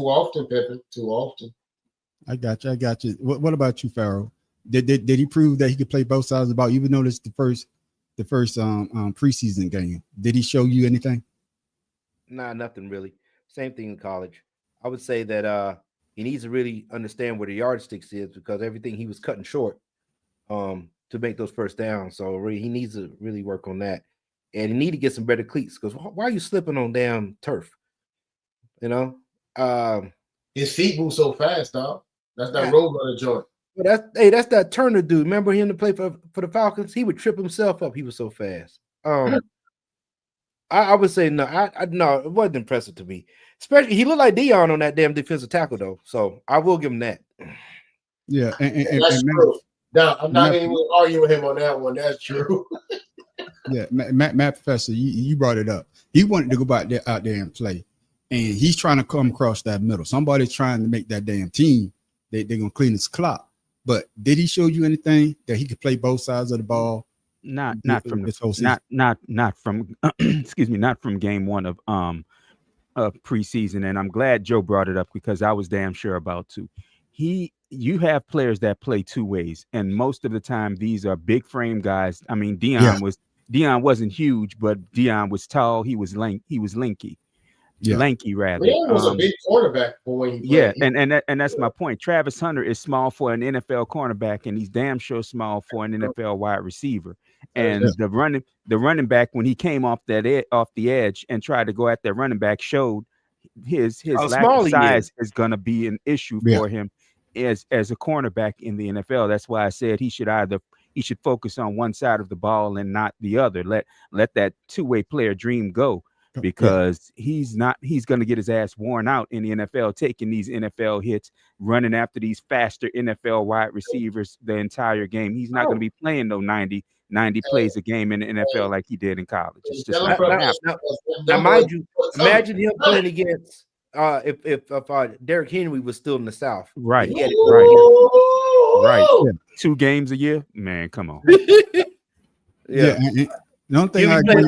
often, Pippen, too often. I got you. What about you, Pharaoh? Did he prove that he could play both sides of the ball? Even though this is the first preseason game, did he show you anything? Nah, nothing really. Same thing in college. I would say that he needs to really understand where the yardsticks is because everything he was cutting short to make those first downs. So really, he needs to really work on that, and he need to get some better cleats because why are you slipping on damn turf? You know, his feet move so fast, dog. That's that road runner joint. But that's that Turner dude. Remember him to play for the Falcons? He would trip himself up. He was so fast. I would say no. No, it wasn't impressive to me. Especially he looked like Dion on that damn defensive tackle though. So I will give him that. Yeah, and that's true. Now I'm not even arguing with him on that one. That's true. Yeah, Matt Professor, you brought it up. He wanted to go out there and play, and he's trying to come across that middle. Somebody's trying to make that damn team. They're gonna clean his clock. But did he show you anything that he could play both sides of the ball? Not from excuse me, not from game one of preseason. And I'm glad Joe brought it up because I was damn sure about to. You have players that play two ways, and most of the time these are big frame guys. I mean, Dion wasn't huge, but Dion was tall. He was lanky. Yeah. Lanky rather. Dion was a big quarterback for when he played. Yeah, and that's my point. Travis Hunter is small for an NFL cornerback, and he's damn sure small for an NFL wide receiver. And the running back when he came off the edge and tried to go at that running back showed his lack of size is going to be an issue for him as a cornerback in the NFL. That's why I said he should focus on one side of the ball and not the other. Let that two-way player dream go. Because he's going to get his ass worn out in the NFL, taking these NFL hits, running after these faster NFL wide receivers the entire game. He's not going to be playing no 90 plays a game in the NFL like he did in college. It's just not going to happen. Now, mind you, imagine him playing against if Derrick Henry was still in the South. Right. Yeah. Yeah. 2 games a year, man. Come on. Yeah. The only thing I agree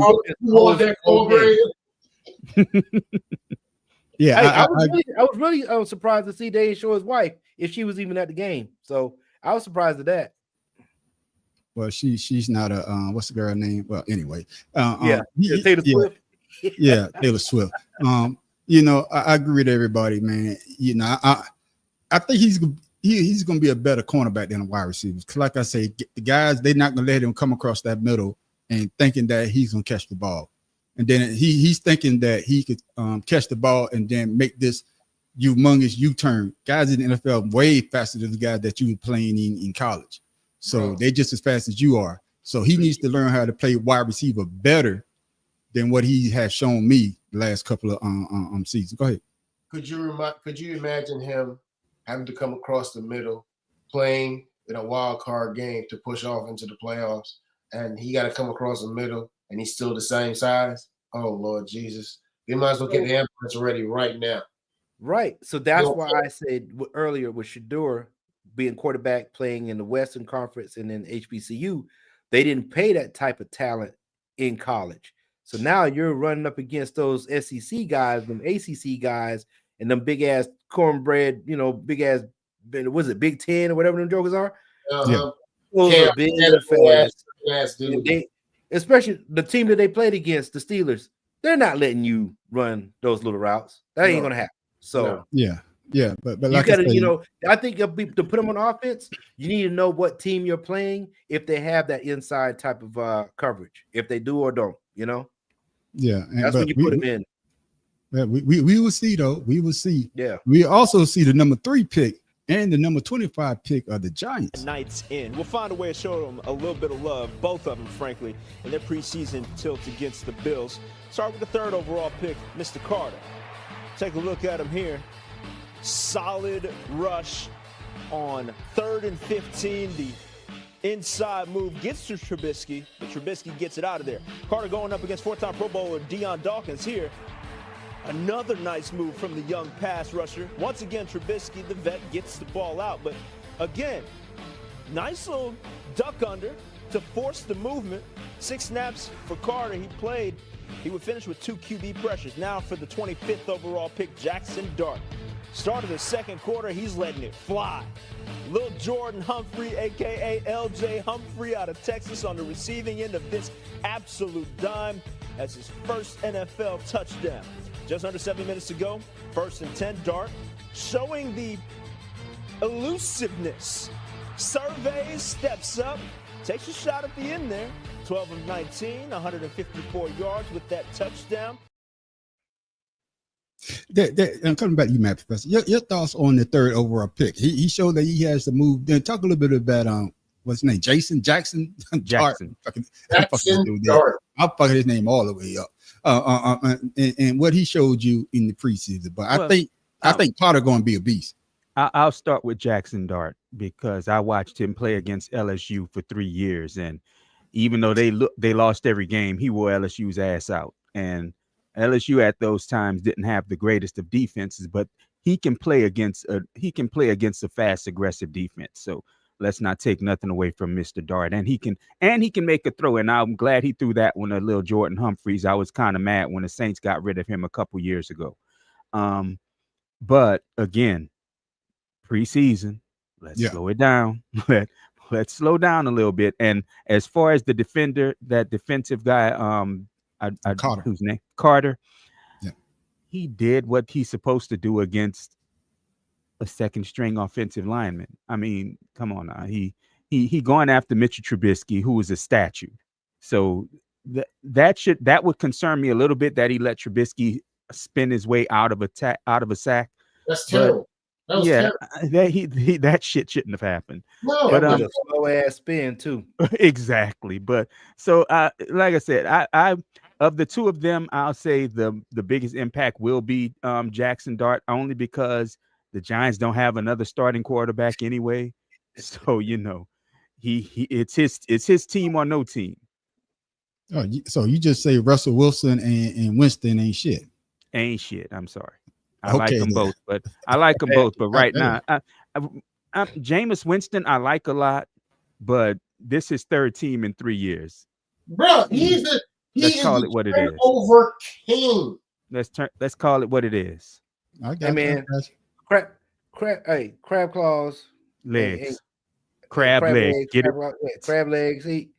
I was surprised to see they didn't show his wife if she was even at the game. So I was surprised at that. Well, she's not a what's the girl name? Well, anyway, Taylor Swift. Yeah, Taylor Swift. You know, I agree with everybody, man. You know, I think he's gonna be a better cornerback than a wide receiver. Cause like I say, the guys, they're not gonna let him come across that middle and thinking that he's gonna catch the ball. And then he's thinking that he could catch the ball and then make this humongous U-turn. Guys in the NFL way faster than the guys that you were playing in college. So they're just as fast as you are. So he needs to learn how to play wide receiver better than what he has shown me the last couple of seasons. Go ahead. Could you imagine him having to come across the middle, playing in a wild card game to push off into the playoffs, and he got to come across the middle, and he's still the same size? Oh, Lord Jesus. They might as well get the ambulance ready right now. Right. So that's why I said earlier with Shedeur being quarterback playing in the Western Conference and then HBCU, they didn't pay that type of talent in college. So now you're running up against those SEC guys, them ACC guys, and them big-ass cornbread, big ass, was it Big Ten or whatever them jokers are? Uh-huh. Those are big fast. Especially the team that they played against, the Steelers, they're not letting you run those little routes. That ain't gonna happen. So yeah, but you like gotta, I think to put them on offense, you need to know what team you're playing if they have that inside type of coverage. If they do or don't, Yeah, That's when you put him in. Yeah, we will see though. We will see. Yeah. We also see the number 3 pick and the number 25 pick of the Giants. Nights in. We'll find a way to show them a little bit of love, both of them, frankly, in their preseason tilt against the Bills. Start with the 3rd overall pick, Mr. Carter. Take a look at him here. Solid rush on 3rd and 15. The inside move gets to Trubisky, but Trubisky gets it out of there. Carter going up against 4-time Pro Bowler Deion Dawkins here. Another nice move from the young pass rusher. Once again, Trubisky, the vet, gets the ball out. But again, nice little duck under to force the movement. 6 snaps for Carter. He played. He would finish with 2 QB pressures. Now for the 25th overall pick, Jackson Dart. Start of the 2nd quarter, he's letting it fly. Lil Jordan Humphrey, a.k.a. LJ Humphrey out of Texas on the receiving end of this absolute dime. That's his first NFL touchdown. Just under 7 minutes to go. 1st and 10, Dart showing the elusiveness. Surveys, steps up, takes a shot at the end there. 12 of 19, 154 yards with that touchdown. And coming back to you, Matt Professor, your thoughts on the 3rd overall pick? He showed that he has to move. Then talk a little bit about what's his name, Jackson Jackson. Jackson Dart. I'll fuck his name all the way up. And what he showed you in the preseason. But I think Carter going to be a beast. I'll start with Jackson Dart because I watched him play against LSU for 3 years, and even though they lost every game, he wore LSU's ass out. And LSU at those times didn't have the greatest of defenses, but he can play against a fast, aggressive defense. So let's not take nothing away from Mr. Dart. And he can make a throw. And I'm glad he threw that one to Lil Jordan Humphreys. I was kind of mad when the Saints got rid of him a couple years ago. But again, preseason, let's slow it down. Let's slow down a little bit. And as far as the defender, that defensive guy, Carter. Whose name? Carter. Yeah. He did what he's supposed to do against a 2nd-string offensive lineman. I mean, come on now. He going after Mitchell Trubisky, who was a statue. So that would concern me a little bit that he let Trubisky spin his way out of a sack. That's terrible. That shit shouldn't have happened. No, but a slow ass spin too. Exactly. But so like I said, I of the 2 of them, I'll say the biggest impact will be Jackson Dart, only because the Giants don't have another starting quarterback anyway. So it's his team or no team. Oh, so you just say Russell Wilson and Winston ain't shit. Ain't shit. I'm sorry. I like them both, but right now, Jameis Winston, I like a lot, but this is 3rd team in 3 years. Bro, let's call it what it is. Over king. Let's call it what it is. I got man. Crab claws, legs, crab legs. Get it? Crab legs. He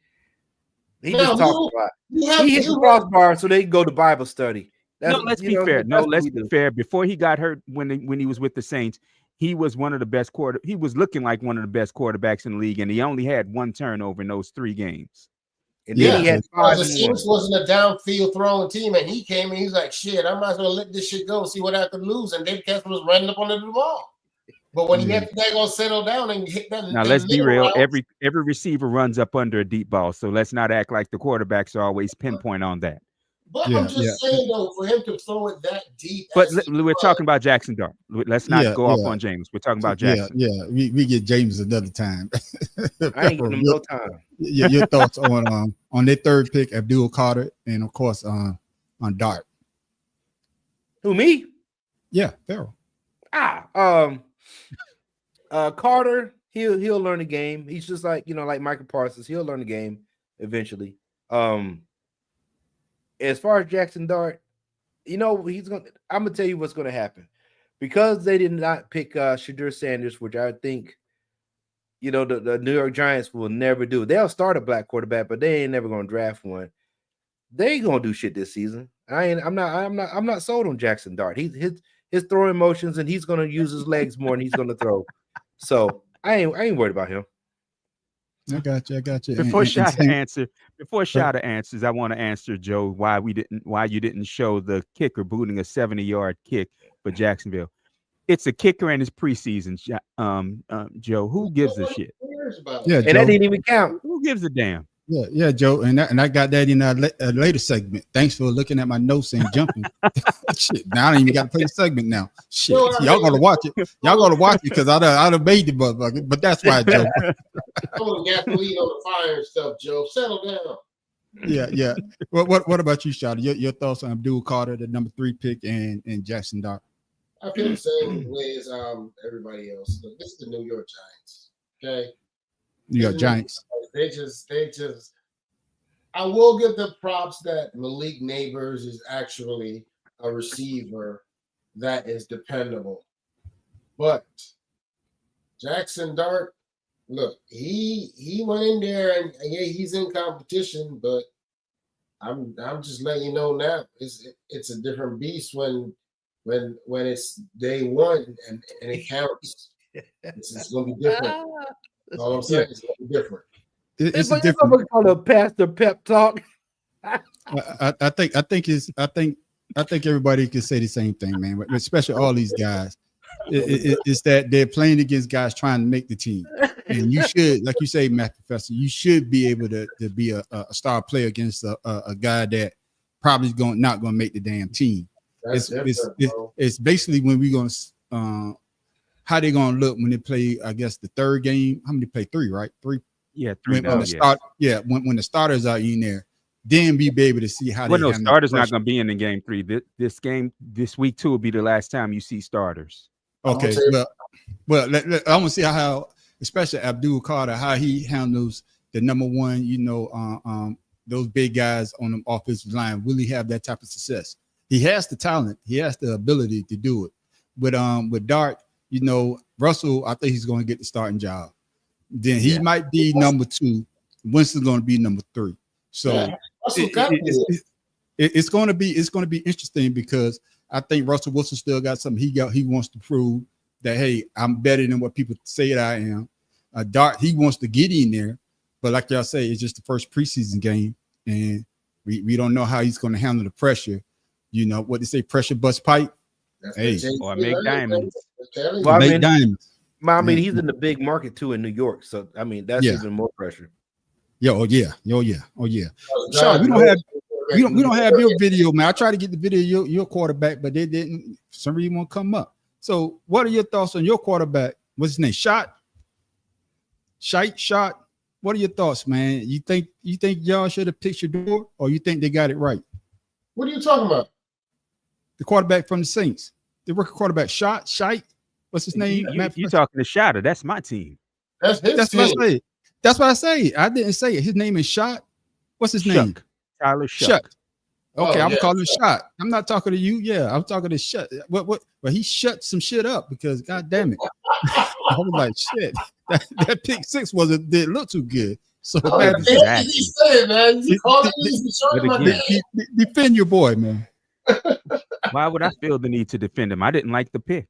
just talked about. He hit the crossbar so they can go to Bible study. Let's be fair. Let's be fair. Before he got hurt, when he was with the Saints, he was one of the best He was looking like one of the best quarterbacks in the league, and he only had 1 turnover in those 3 games. And then he had the Saints wasn't a downfield throwing team, and he came and he's like, "Shit, I might as well let this shit go, see what I could lose." And Dave Kessler was running up under the ball. But when he had to go settle down and hit that, now let's be real. Every receiver runs up under a deep ball, so let's not act like the quarterbacks are always pinpoint on that. But I'm just saying though, for him to throw it that deep. But we're talking about Jackson Dart. Let's not go off on James. We're talking about Jackson. We get James another time. I ain't giving him no time. Your thoughts on their 3rd pick, Abdul Carter, and of course on Dart. Who, me? Yeah, Farrell. Carter, he'll learn the game. He's just like like Michael Parsons. He'll learn the game eventually. As far as Jackson Dart, I'm gonna tell you what's gonna happen. Because they did not pick Shedeur Sanders, which I think the New York Giants will never do. They'll start a black quarterback, but they ain't never gonna draft one. They ain't gonna do shit this season. I'm not sold on Jackson Dart. His throwing motions, and he's gonna use his legs more, and he's gonna throw. So I ain't worried about him. I got you. Before Shada Right. answers, I want to answer Joe why you didn't show the kicker booting a 70-yard kick for Jacksonville. It's a kicker and it's preseason. Joe, who gives a shit? Yeah, And Joe. that didn't even count. Who gives a damn? Yeah, Joe, and I got that in a later segment. Thanks for looking at my notes and jumping. Shit, now I don't even got to play the segment now. Shit, y'all gotta watch it. Y'all gotta watch it because I done made the motherfucker. But that's why, Joe. Throwing gasoline on the fire and stuff, Joe. Settle down. Yeah. What about you, Shada? Your thoughts on Abdul Carter, the number 3 pick, and Jackson Dart? I feel the same way as everybody else. Look, this is the New York Giants. Okay. New York Giants. They just. I will give the props that Malik Neighbors is actually a receiver that is dependable, but Jackson Dart, look, he went in there and yeah, he's in competition, but I'm just letting you know now, it's a different beast when it's day one and it counts. It's going to be different. All I'm saying is going to be different. It's But different. you call a pastor pep talk. I think everybody can say the same thing, man. Especially all these guys. It's that they're playing against guys trying to make the team, and you should, like you say, Matt Professor, you should be able to be a star player against a guy that probably not going to make the damn team. It's basically when we going to how they going to look when they play. I guess the third game. How many play? 3, right? 3. Yeah, 3. When the starters are in there, then we be able to see how. Well, no, starters not going to be in game 3. This week 2 will be the last time you see starters. Okay, well, I want to see how, especially Abdul Carter, how he handles the number 1. Those big guys on the offensive line. Will he have that type of success? He has the talent. He has the ability to do it. But with Dart, Russell, I think he's going to get the starting job. Then he might be number 2. Winston's going to be number 3. So it's going to be interesting because I think Russell Wilson still got something he wants to prove that, hey, I'm better than what people say that I am. Dart, he wants to get in there, but like y'all say, it's just the first preseason game, and we don't know how he's going to handle the pressure. What they say, pressure bust pipe. Or make diamonds. Well, make diamonds. I mean, he's in the big market too in New York, so I mean that's even more pressure. Oh yeah. Sean, we don't have your video, man. I tried to get the video your quarterback, but they didn't. For some reason won't come up. So, what are your thoughts on your quarterback? What's his name? Shot. What are your thoughts, man? You think y'all should have picked Shador, or you think they got it right? What are you talking about? The quarterback from the Saints, the rookie quarterback, Shite. What's his name? You talking to Shada? That's my team. That's his team. What I say. That's what I say. I didn't say it. His name is Shot. What's his name? Tyler Shuck. Okay, I'm calling Shot. I'm not talking to you. Yeah, I'm talking to Shut. What? But he shut some shit up because, god damn it, I was like, shit. That pick 6 didn't look too good. So defend your boy, man. Why would I feel the need to defend him? I didn't like the pick.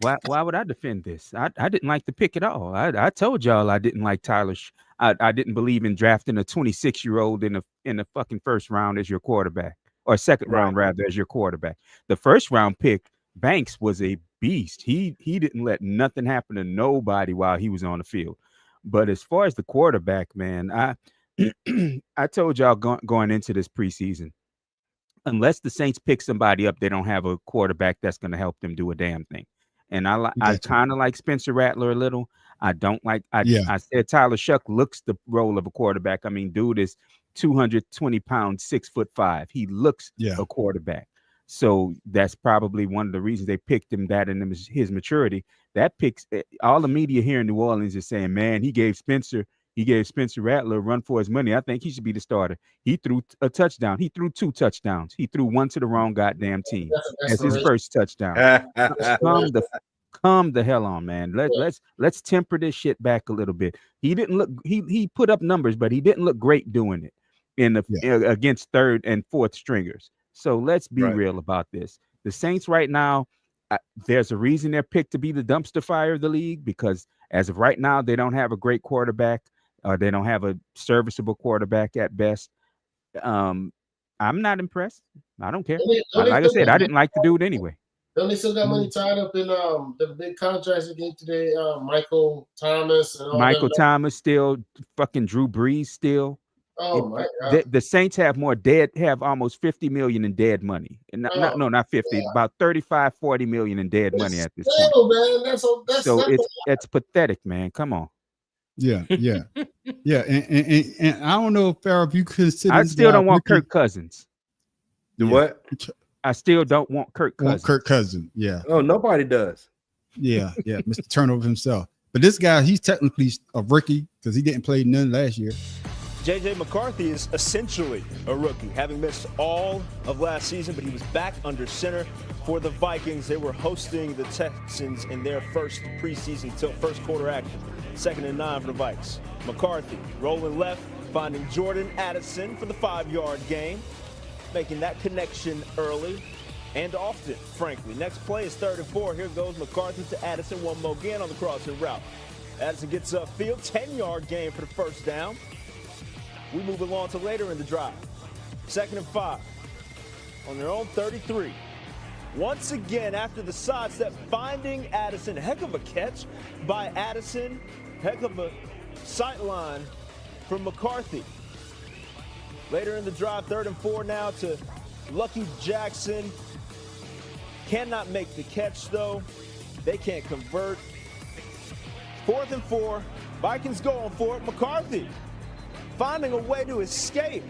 Why would I defend this? I didn't like the pick at all. I told y'all I didn't like Tyler. I didn't believe in drafting a 26-year-old in the fucking first round as your quarterback, or second round rather as your quarterback. The first round pick, Banks, was a beast. He didn't let nothing happen to nobody while he was on the field. But as far as the quarterback, man, I told y'all going into this preseason, unless the Saints pick somebody up, they don't have a quarterback that's going to help them do a damn thing. And I kind of like Spencer Rattler a little. I don't like. I said Tyler Shuck looks the role of a quarterback. I mean, dude is 220 pounds, 6'5". He looks a quarterback. So that's probably one of the reasons they picked him. That in his maturity. That picks all the media here in New Orleans is saying, man, he gave Spencer Rattler a run for his money. I think he should be the starter. He threw a touchdown. He threw 2 touchdowns. He threw one to the wrong goddamn team as his first touchdown. Calm the hell on, man. Let's temper this shit back a little bit. He didn't look. He put up numbers, but he didn't look great doing it against third and fourth stringers. So let's be real about this. The Saints right now, there's a reason they're picked to be the dumpster fire of the league, because as of right now, they don't have a great quarterback. or they don't have a serviceable quarterback at best. I'm not impressed. I don't care. Like I said, I didn't like the dude anyway. Don't they still got money tied up in the big contracts they gave today? Michael Thomas and all Michael them. Thomas still, fucking Drew Brees still. Oh my God. The Saints have almost 50 million in dead money. And not 50, about 35, 40 million in dead money at this point. Man. So it's pathetic, man. Come on. Yeah. And I don't know, Farrell, if you consider. I still don't want Kirk Cousins. What? I still don't want Kirk Cousins. Yeah. Oh, nobody does. Yeah. Mr. Turnover himself. But this guy, he's technically a rookie because he didn't play none last year. J.J. McCarthy is essentially a rookie, having missed all of last season, but he was back under center for the Vikings. They were hosting the Texans in their first preseason first quarter action. 2nd and 9 for the Vikes. McCarthy rolling left, finding Jordan Addison for the 5-yard gain, making that connection early and often, frankly. Next play is 3rd and 4. Here goes McCarthy to Addison. One more again on the crossing route. Addison gets upfield, 10-yard gain for the first down. We move along to later in the drive. 2nd and 5 on their own 33. Once again, after the sidestep, finding Addison. Heck of a catch by Addison. Heck of a sight line from McCarthy. Later in the drive, 3rd and 4 now to Lucky Jackson. Cannot make the catch, though. They can't convert. 4th and 4. Vikings going for it. McCarthy finding a way to escape.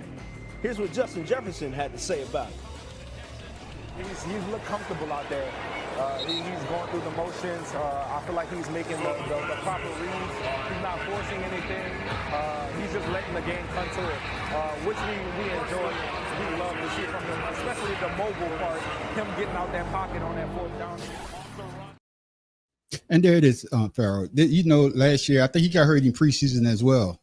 Here's what Justin Jefferson had to say about it. He's looked comfortable out there. He's going through the motions. I feel like he's making the proper reads. He's not forcing anything. He's just letting the game come to it, which we enjoy. We love to see from him, especially the mobile part, him getting out that pocket on that 4th down. And there it is, Farrell. You know, last year, I think he got hurt in preseason as well.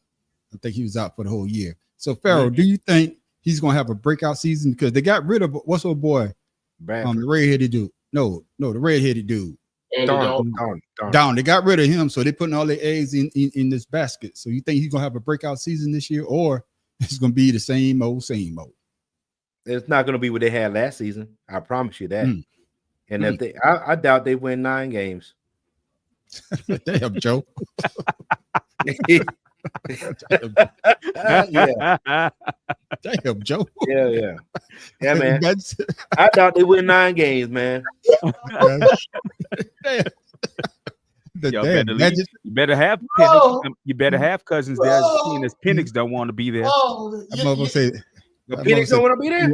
I think he was out for the whole year. So, Farrell, do you think he's going to have a breakout season? Because they got rid of, what's old boy? The red-headed dude. No, the red-headed dude. Down. They got rid of him, so they're putting all their eggs in this basket. So you think he's going to have a breakout season this year, or it's going to be the same old? It's not going to be what they had last season. I promise you that. And if I doubt they win 9 games. Damn, Joe. Yeah. Damn, Joe. Yeah, man. I doubt they win 9 games, man. You better have Penix. You better have Cousins there. Seeing as Penix don't want to be there. I'm going to say Penix don't want to be there.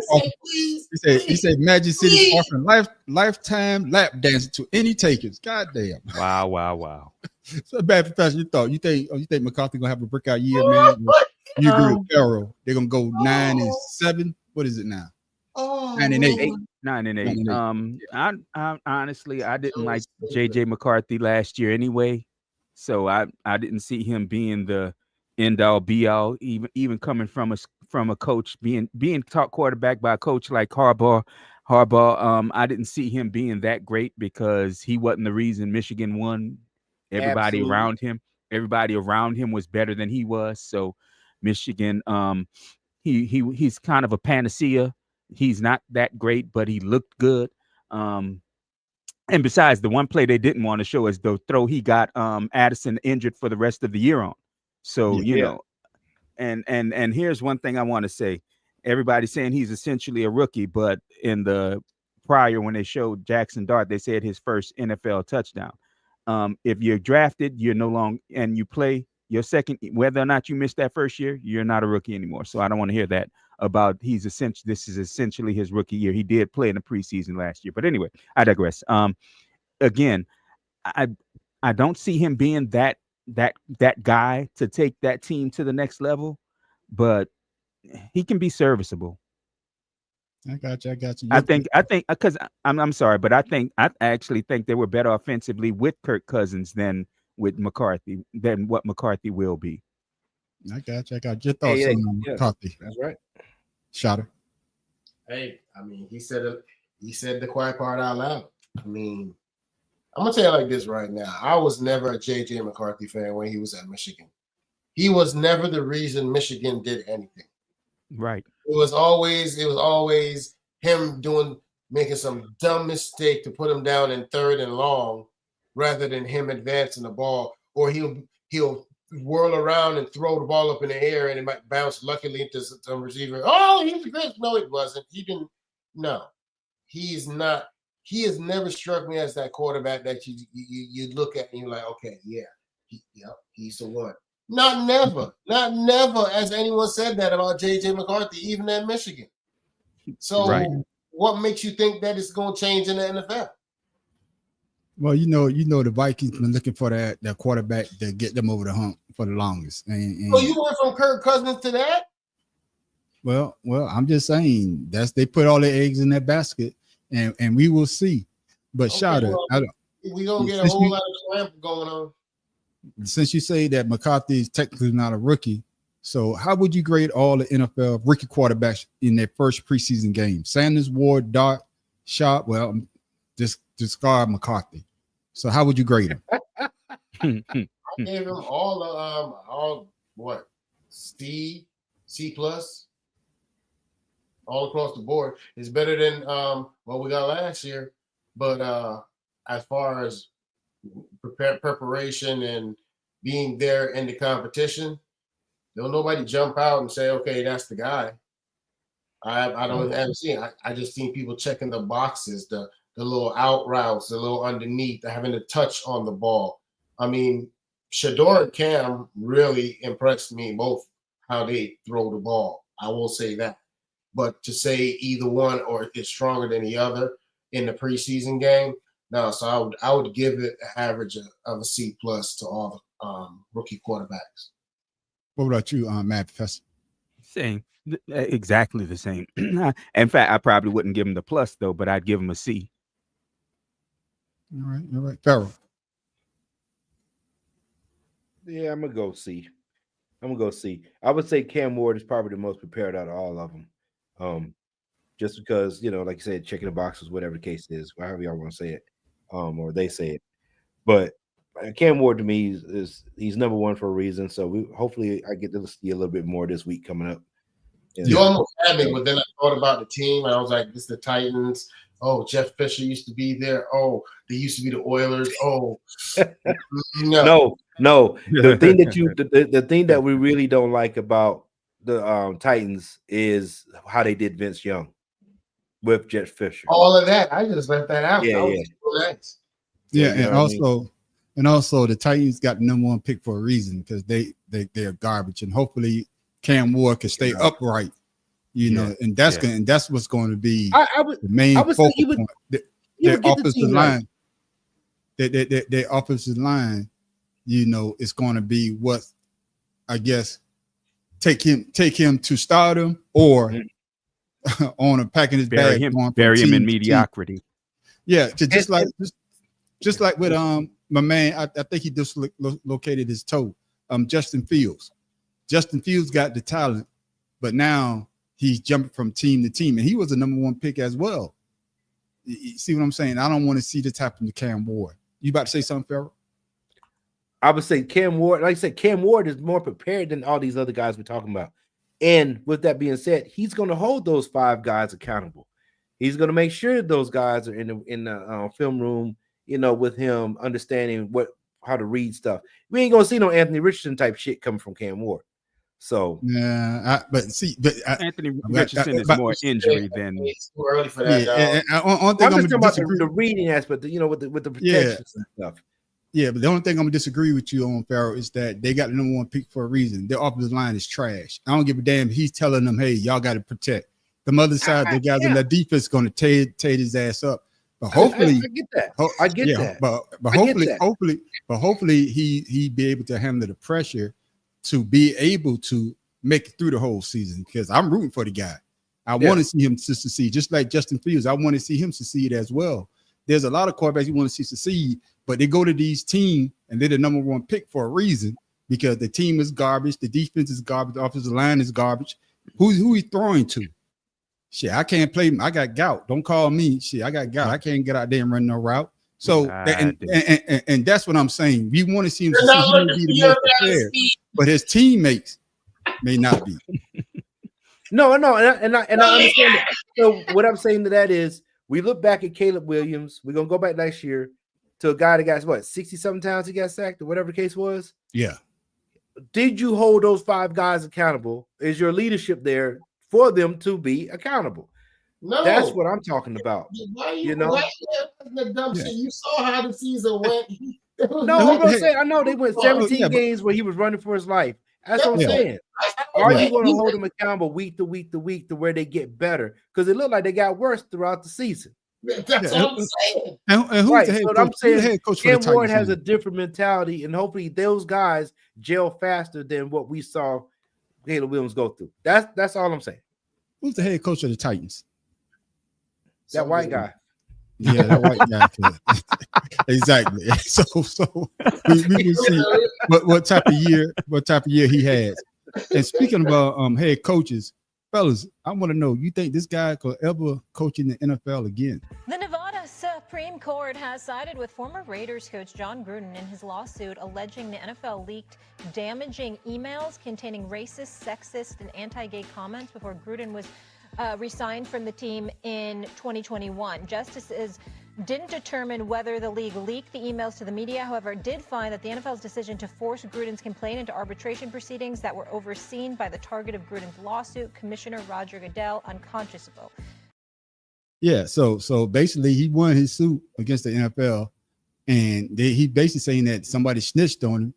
He said Magic City's offering lifetime lap dancing to any takers. God damn. Wow. So bad professional thought. You think McCarthy gonna have a breakout year, man? You agree with Farrell? They're gonna go 9-7. What is it now? 9-8. 9-8. I honestly, I didn't like JJ McCarthy last year anyway, so I didn't see him being the end all be all. Even coming from a coach, being taught quarterback by a coach like Harbaugh. I didn't see him being that great because he wasn't the reason Michigan won. Everybody around him was better than he was. So Michigan, he's kind of a panacea. He's not that great, but he looked good. And besides, the one play they didn't want to show is the throw he got Addison injured for the rest of the year on. So you know, and here's one thing I want to say. Everybody's saying he's essentially a rookie, but in the prior when they showed Jackson Dart, they said his first NFL touchdown. If you're drafted, you're no longer, and you play your second, whether or not you missed that first year, you're not a rookie anymore. So I don't want to hear that about this is essentially his rookie year. He did play in the preseason last year, but anyway, I digress. Again, I don't see him being that guy to take that team to the next level, but he can be serviceable. I got you. I think because I'm sorry, but I actually think they were better offensively with Kirk Cousins than with McCarthy, than what McCarthy will be. I got you. Your thoughts on McCarthy. That's right. Shotter. Hey, I mean, he said the quiet part out loud. I mean, I'm gonna tell you like this right now. I was never a JJ McCarthy fan when he was at Michigan. he was never the reason Michigan did anything. Right. It was always him making some dumb mistake to put him down in 3rd and long, rather than him advancing the ball, or he'll whirl around and throw the ball up in the air and it might bounce luckily into some receiver. Oh, he's great. No, it wasn't. He didn't. No, he's not. He has never struck me as that quarterback that you look at and you're like, okay, yeah, he's the one. Not never, has anyone said that about J.J. McCarthy, even at Michigan. So what makes you think that it's going to change in the NFL? Well, you know, the Vikings been looking for that quarterback to get them over the hump for the longest. And so you went from Kirk Cousins to that? Well, I'm just saying they put all their eggs in that basket, and we will see. But okay, Shada, we gonna get a whole lot of clamp going on. Since you say that McCarthy is technically not a rookie, so how would you grade all the NFL rookie quarterbacks in their first preseason game? Sanders, Ward, Dart, Sharp. Well, discard McCarthy. So how would you grade him? I gave him all C plus, all across the board. It's better than what we got last year, but as far as preparation and being there in the competition, don't nobody jump out and say, okay, that's the guy. I haven't seen. I just seen people checking the boxes, the little out routes, the little underneath, having to touch on the ball. I mean, Shador and Cam really impressed me, both how they throw the ball. I will say that. But to say either one or is stronger than the other in the preseason game, no. So I would give it an average of a C plus to all the rookie quarterbacks. What about you, Matt Professor? Same. Exactly the same. In fact, I probably wouldn't give him the plus though, but I'd give him a C. All right. Farrell. Yeah, I'm gonna go C. I would say Cam Ward is probably the most prepared out of all of them. Just because, like you said, checking the boxes, whatever the case is, however y'all want to say it, or they say it. But Cam Ward to me he's number one for a reason. So hopefully I get to see a little bit more this week coming up. You almost had me, but then I thought about the team and I was like, this is the Titans. Oh, Jeff Fisher used to be there. Oh, they used to be the Oilers. Oh, no. The thing the thing that we really don't like about the Titans is how they did Vince Young with Jeff Fisher. All of that, I just left that out. Yeah. Nice. Yeah, and also the Titans got the number one pick for a reason, because they're garbage, and hopefully Cam Ward can stay upright. And that's what's going to be the main focal point. Their offensive line, their offensive line, it's going to be what, I guess, take him to stardom or on a packing his bag, bury him in mediocrity. Yeah, just like with my man, I think he dislocated his toe. Justin Fields. Justin Fields got the talent, but now he's jumping from team to team, and he was a number one pick as well. You see what I'm saying? I don't want to see this happen to Cam Ward. You about to say something, Farrell? I would say Cam Ward, like I said, Cam Ward is more prepared than all these other guys we're talking about. And with that being said, he's going to hold those 5 guys accountable. He's going to make sure those guys are in the film room, with him understanding how to read stuff. We ain't going to see no Anthony Richardson type shit coming from Cam Ward. So Anthony Richardson is more injury than. It's too early for that. I'm just talking about the reading aspect, with the protection and stuff. Yeah, but the only thing I'm gonna disagree with you on, Farrell, is that they got the number one pick for a reason. Their offensive line is trash. I don't give a damn. He's telling them, "Hey, y'all got to protect." The other side, the guys in the defense going to tear his ass up. But hopefully, I get that. I get that. But hopefully, he be able to handle the pressure to be able to make it through the whole season. Because I'm rooting for the guy. I want to see him succeed, just like Justin Fields. I want to see him succeed as well. There's a lot of quarterbacks you want to see succeed, but they go to these teams and they're the number one pick for a reason, because the team is garbage, the defense is garbage, the offensive line is garbage. Who he throwing to? Shit, I can't play. I got gout. Don't call me. Shit, I got gout. I can't get out there and run no route. So and that's what I'm saying. We want to see him to see who will be the most prepared, but his teammates may not be. No, and I understand that. So what I'm saying to that is, we look back at Caleb Williams. We're gonna go back next year to a guy that got 60-something times he got sacked or whatever the case was. Yeah. Did you hold those 5 guys accountable? Is your leadership there for them to be accountable? No, that's what I'm talking about. You know, the dumb shit. You saw how the season went. No, I'm gonna say I know they went 17 games where he was running for his life. That's what I'm saying. Are you going to hold them accountable week to week to week to where they get better? Because it looked like they got worse throughout the season. That's what I'm saying. And who's the head coach? I'm saying head coach for the Cam Ward Titans has a different mentality, and hopefully those guys gel faster than what we saw Caleb Williams go through. That's all I'm saying. Who's the head coach of the Titans? That white guy. Yeah, that white guy. Exactly. So we will see what type of year he has. And speaking about head coaches, fellas, I want to know, you think this guy could ever coach in the NFL again? The Nevada Supreme Court has sided with former Raiders coach John Gruden in his lawsuit alleging the NFL leaked damaging emails containing racist, sexist, and anti-gay comments before Gruden was resigned from the team in 2021. Justices didn't determine whether the league leaked the emails to the media. However, it did find that the NFL's decision to force Gruden's complaint into arbitration proceedings that were overseen by the target of Gruden's lawsuit, Commissioner Roger Goodell, unconscionable. Yeah, so basically he won his suit against the NFL, and he basically saying that somebody snitched on him.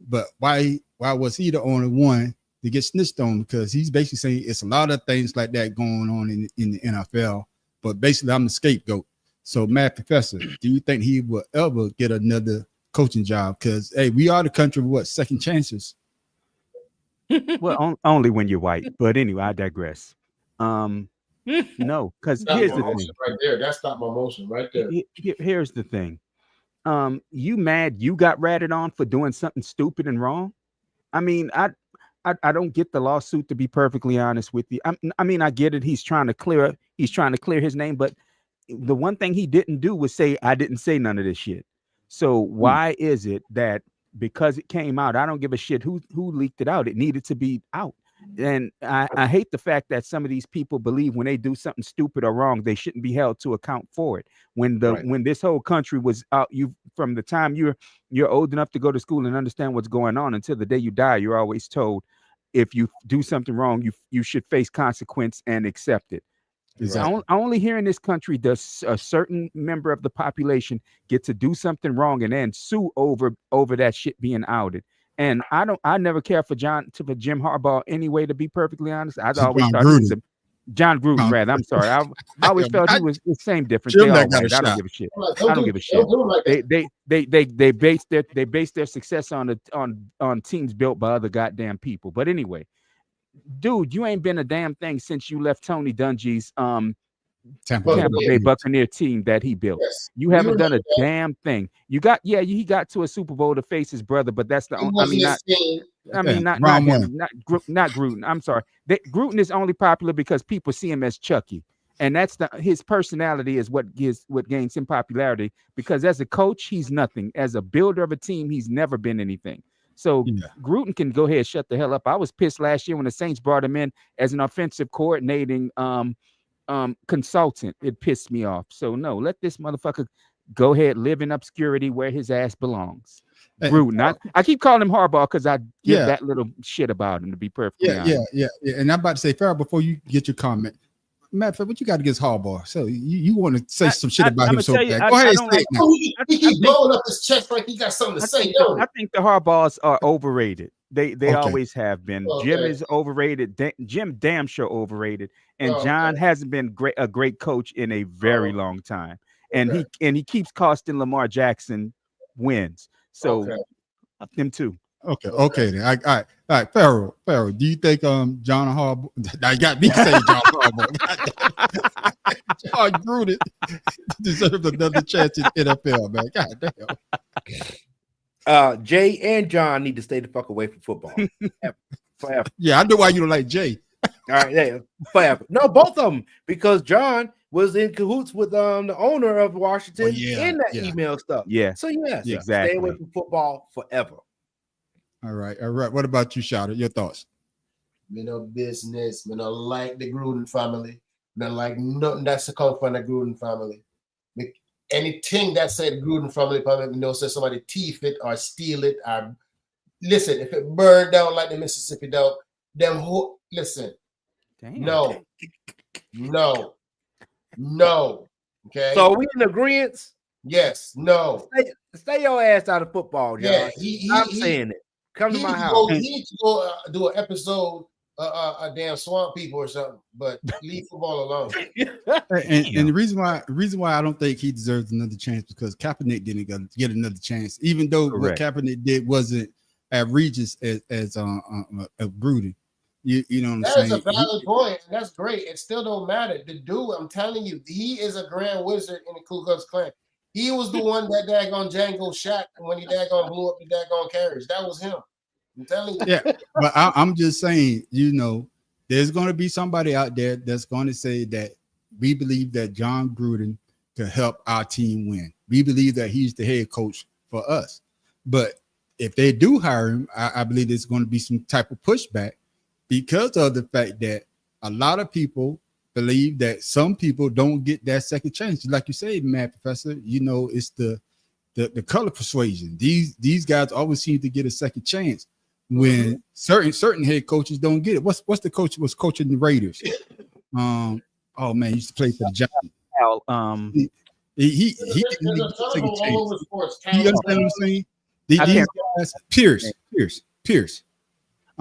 But why was he the only one to get snitched on? Because he's basically saying it's a lot of things like that going on in the NFL, but basically I'm the scapegoat. So, Matt Professor, do you think he will ever get another coaching job? Because, hey, we are the country of second chances. Well, only when you're white. But anyway, I digress. No, because here's the thing. Right there, that's not my motion right there. Here's the thing. You mad you got ratted on for doing something stupid and wrong? I mean, I don't get the lawsuit, to be perfectly honest with you. I mean, I get it. He's trying to clear his name, but the one thing he didn't do was say, I didn't say none of this shit. So why is it that because it came out, I don't give a shit who leaked it out. It needed to be out. And I hate the fact that some of these people believe when they do something stupid or wrong, they shouldn't be held to account for it. When this whole country was out, from the time you're old enough to go to school and understand what's going on until the day you die, you're always told if you do something wrong, you should face consequence and accept it. Exactly. Only here in this country does a certain member of the population get to do something wrong and then sue over that shit being outed. And I never care for Jim Harbaugh anyway, to be perfectly honest. I always thought he was John Gruden, rather. I'm sorry. I always felt he was the same difference. I don't give a shit. I don't give a shit. They base their success on teams built by other goddamn people. But anyway, dude, you ain't been a damn thing since you left Tony Dungy's Tampa Bay Buccaneer team that he built. Yes. You haven't done a damn thing. He got to a Super Bowl to face his brother, but that's the only. Not Gruden. I'm sorry. Gruden is only popular because people see him as Chucky, and that's his personality is what gains him popularity. Because as a coach, he's nothing. As a builder of a team, he's never been anything. So Gruden can go ahead and shut the hell up. I was pissed last year when the Saints brought him in as an offensive coordinating consultant. It pissed me off. So no, let this motherfucker go ahead, live in obscurity where his ass belongs. Gruden. I keep calling him Harbaugh because I give that little shit about him, to be perfectly honest. Yeah. And I'm about to say, Farrell, before you get your comment, Matt, what you got against Harbaugh? So you want to say some shit about him so bad? Go ahead and say it now. He keeps blowing up his chest like he got something to say. I think the Harbaughs are overrated. They always have been. Jim is overrated. Jim damn sure overrated. And John hasn't been a great coach in a very long time. And he keeps costing Lamar Jackson wins. So them too. Okay then. All right. Farrell, do you think John Harbaugh? I got me saying John Harbaugh. John Gruden deserves another chance in NFL, man. God damn. Jay and John need to stay the fuck away from football. Forever. Yeah, I know why you don't like Jay. All right, forever. No, both of them, because John was in cahoots with the owner of Washington yeah, in that yeah. email stuff. Yeah. So yes, Yeah, stay away exactly. from football forever. All right. What about you, Shouter? Your thoughts? Me no business. Me no like the Gruden family. Me no like nothing that's to come from the Gruden family. Anything that said Gruden family, probably know say somebody thief it or steal it or listen. If it burned down like the Mississippi dog, listen. Damn. No. Okay. So are we in agreement? Yes. No. Stay your ass out of football, John. Yeah. I'm saying it. Come to He my need to house. go, he need to go do an episode, a damn swamp people or something. But leave football alone. And the reason why I don't think he deserves another chance because Kaepernick didn't get another chance, even though Correct. what Kaepernick did wasn't outrageous as Gruden. You know what I'm That saying? is a valid point, and that's great. It still don't matter. The dude, I'm telling you, he is a grand wizard in the Ku Klux Klan. He was the one that daggone Django shot when he daggone blew up the daggone carriage. That was him. I'm telling you. Yeah, but I'm just saying, you know, there's going to be somebody out there that's going to say that we believe that John Gruden can help our team win. We believe that he's the head coach for us. But if they do hire him, I believe there's going to be some type of pushback because of the fact that a lot of people believe that some people don't get that second chance. Like you say, Mad Professor, you know, it's the color persuasion. These guys always seem to get a second chance when certain head coaches don't get it. What's the coach who was coaching the Raiders? Oh man, he used to play for the Giants. He didn't get a second chance. You understand what I'm saying? These guys, Pierce.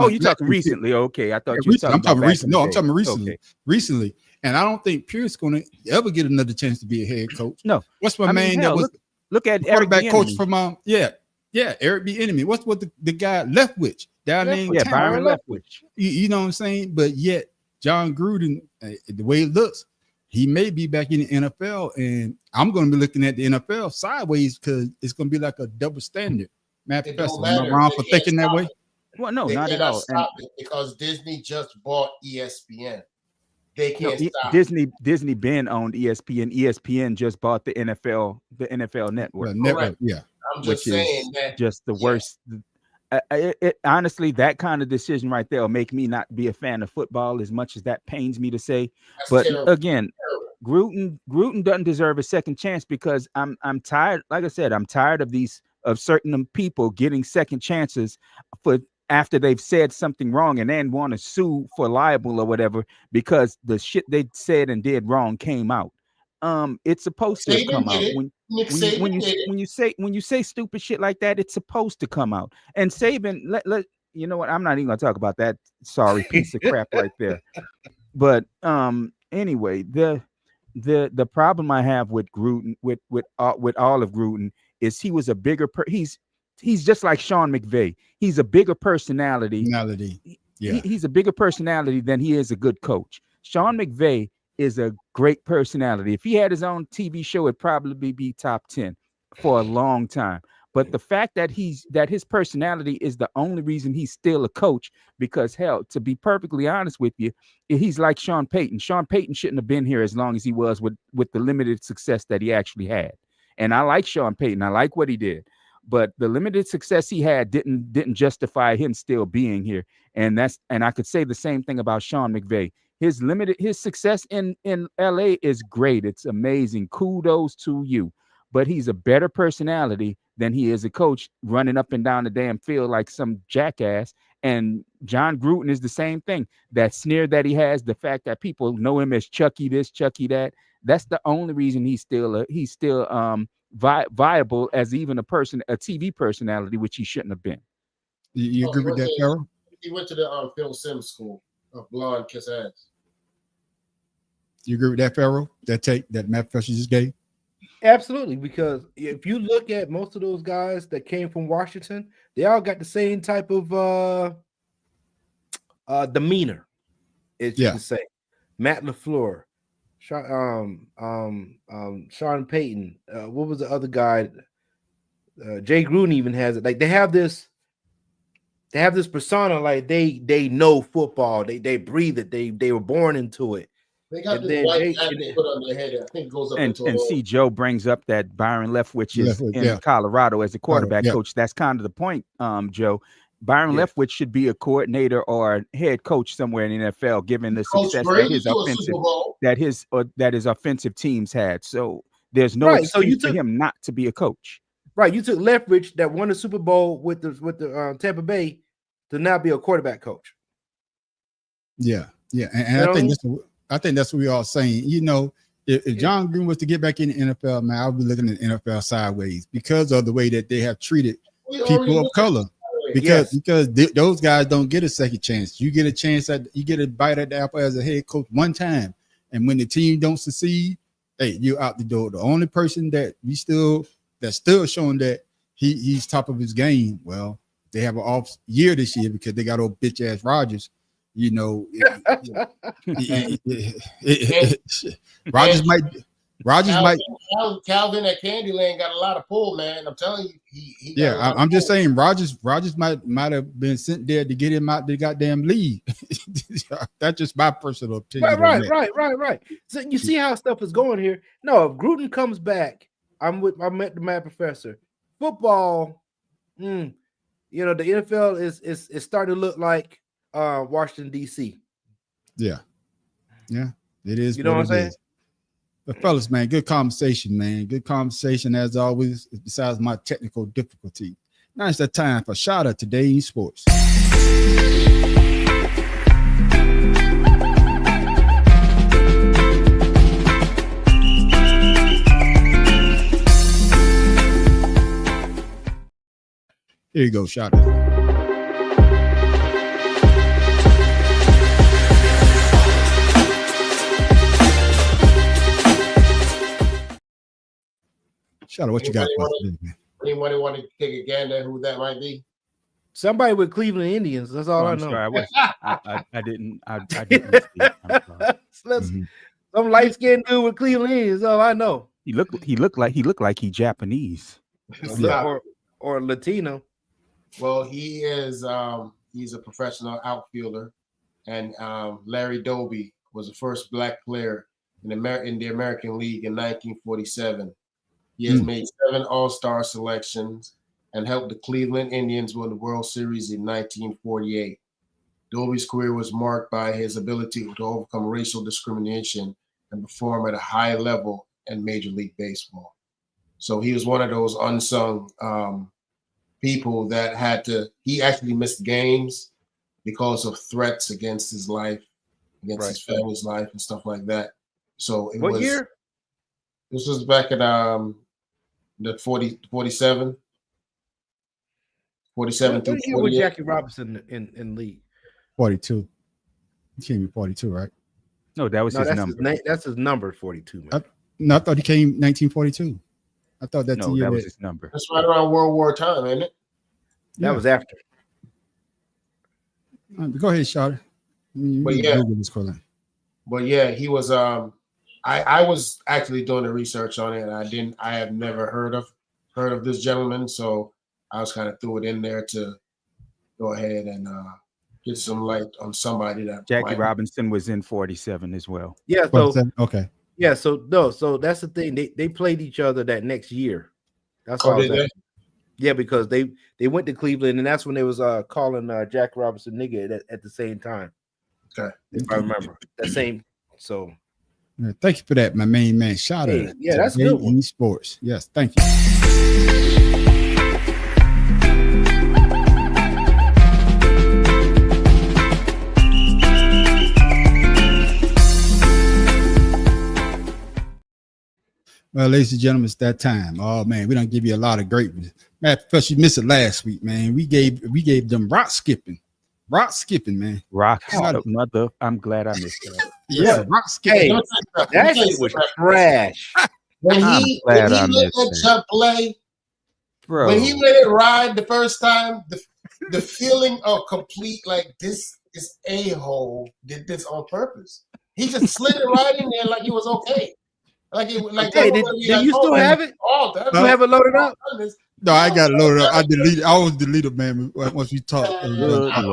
Oh, you talking recently? Okay, I thought you were talking. I'm talking about recently. No, I'm back in the talking day. recently. And I don't think Pierce going to ever get another chance to be a head coach. No. What's my man that was look at the quarterback Eric coach Bieniemy. from Eric Bieniemy. What's what the guy Leftwich down there in town? Byron Leftwich. You know what I'm saying? But yet John Gruden, the way it looks, he may be back in the NFL, and I'm going to be looking at the NFL sideways because it's going to be like a double standard. Matt Professor, am I wrong for thinking that way? Well, no, They not at cannot all. stop it because Disney just bought ESPN. They can't stop. Disney been owned ESPN. ESPN just bought the NFL network. Network, yeah. I'm just saying that just the worst. Honestly, that kind of decision right there will make me not be a fan of football as much as that pains me to say. That's but terrible. Again, Gruden doesn't deserve a second chance because I'm tired. Like I said, I'm tired of certain people getting second chances for after they've said something wrong and then want to sue for libel or whatever because the shit they said and did wrong came out. It's supposed to come out when you say stupid shit like that. It's supposed to come out. And Saban, let you know what? I'm not even gonna talk about that. Sorry, piece of crap right there. But anyway, the problem I have with Gruden, with all of Gruden, is he was a bigger. He's just like Sean McVay. He's a bigger personality. Yeah, he's a bigger personality than he is a good coach. Sean McVay is a great personality. If he had his own TV show, it'd probably be top 10 for a long time. But the fact that his personality is the only reason he's still a coach, because hell, to be perfectly honest with you, he's like Sean Payton. Sean Payton shouldn't have been here as long as he was with the limited success that he actually had. And I like Sean Payton. I like what he did. But the limited success he had didn't justify him still being here. And I could say the same thing about Sean McVay. His success in LA is great. It's amazing. Kudos to you. But he's a better personality than he is a coach, running up and down the damn field like some jackass. And John Gruden is the same thing. That sneer that he has, the fact that people know him as Chucky this, Chucky that, that's the only reason he's still viable as even a TV personality, which he shouldn't have been. You agree with that, Farrell? He went to the Phil Simms school of blonde kiss ass. You agree with that, Farrell? That take that Matt Professor just gave? Absolutely, because if you look at most of those guys that came from Washington, they all got the same type of demeanor, as you can say. Matt LaFleur, Sean Payton, what was the other guy? Jay Gruden even has it. Like they have this persona, like they know football, they breathe it, they were born into it. They got And this then white Jake- hat they put on their head. I think it goes up And into a see, Joe brings up that Byron Leftwich is Leftwich, in yeah. Colorado as a quarterback yeah. coach. That's kind of the point, Joe. Byron Yeah. Leftwich should be a coordinator or a head coach somewhere in the NFL, given the Coach success Brady that his to a offensive Super Bowl. that his offensive teams had. So there's no Right, so you excuse for took- him not to be a coach. Right, you took Leftwich that won the Super Bowl with the Tampa Bay to now be a quarterback coach. Yeah, yeah, and You know I what I think that's what we all saying. You know, if John Green was to get back in the NFL, man, I would be looking at the NFL sideways because of the way that they have treated We already people of looked color. at it. Because those guys don't get a second chance. You get a chance you get a bite at the apple as a head coach one time, and when the team don't succeed, hey, you're out the door. The only person that's still showing that he's top of his game. Well, they have an off year this year because they got old bitch ass Rodgers. You know, Rodgers might. Calvin at Candyland got a lot of pull, man. I'm telling you, he got a lot of I'm just pull. saying Rodgers might have been sent there to get him out the goddamn league. That's just my personal opinion. on that. Right. So you see how stuff is going here. No, if Gruden comes back, I met the Mad Professor. Football, you know, the NFL is starting to look like Washington D.C. Yeah, it is. You know what I'm saying? is. But fellas, man, good conversation, man. Good conversation as always. Besides my technical difficulty, now it's that time for Shout Out Today in Sports. Here you go, shout out. Shout out, what you got for us today, man? Anybody want to take a gander at who that might be? Somebody with Cleveland Indians. That's all I I'm know. sorry, I didn't see it. I'm sorry. Some light skinned dude with Cleveland Indians. That's all I know. He looked like he Japanese. Or Latino. Well, he is. He's a professional outfielder, and Larry Doby was the first black player in the American League in 1947. He has made 7 All-Star selections and helped the Cleveland Indians win the World Series in 1948. Doby's career was marked by his ability to overcome racial discrimination and perform at a high level in Major League Baseball. So he was one of those unsung people that he actually missed games because of threats against his life, against his family's life and stuff like that. So What year? This was back at the 47 What through year was 48. Jackie Robinson in league? 42. He came in 42, right? No, that was his number. That's his number, 42, man. I thought he came 1942. I thought that's the year that was his number. That's right around World War time, isn't it? That was after. Go ahead, Shawty. But yeah, he was. I was actually doing the research on it, and I have never heard of this gentleman, so I was kind of threw it in there to go ahead and get some light on somebody that Jackie Robinson was in 47 as well. Yeah, so okay. Yeah, so that's the thing. They played each other that next year. That's all. Yeah, because they went to Cleveland, and that's when they was calling Jack Robinson nigga at the same time. Okay, if I remember that same. So yeah, thank you for that, my main man. Shout out. Yeah, that's good. In sports. Yes, thank you. Well, ladies and gentlemen, it's that time. Oh man, we don't give you a lot of great. Matt Professor, you missed it last week, man. We gave them rock skipping, man. Mother. I'm glad I missed that. Yeah, rock skipping. Hey, that shit was trash. When he let that Chuck play, bro. When he let it ride the first time, the feeling of complete like this a-hole did this on purpose. He just slid it right in there like it was okay. Like hey, did you still have it? You have it loaded up? No, I got it loaded up. I always deleted, man. Once we talk. Yeah, I'm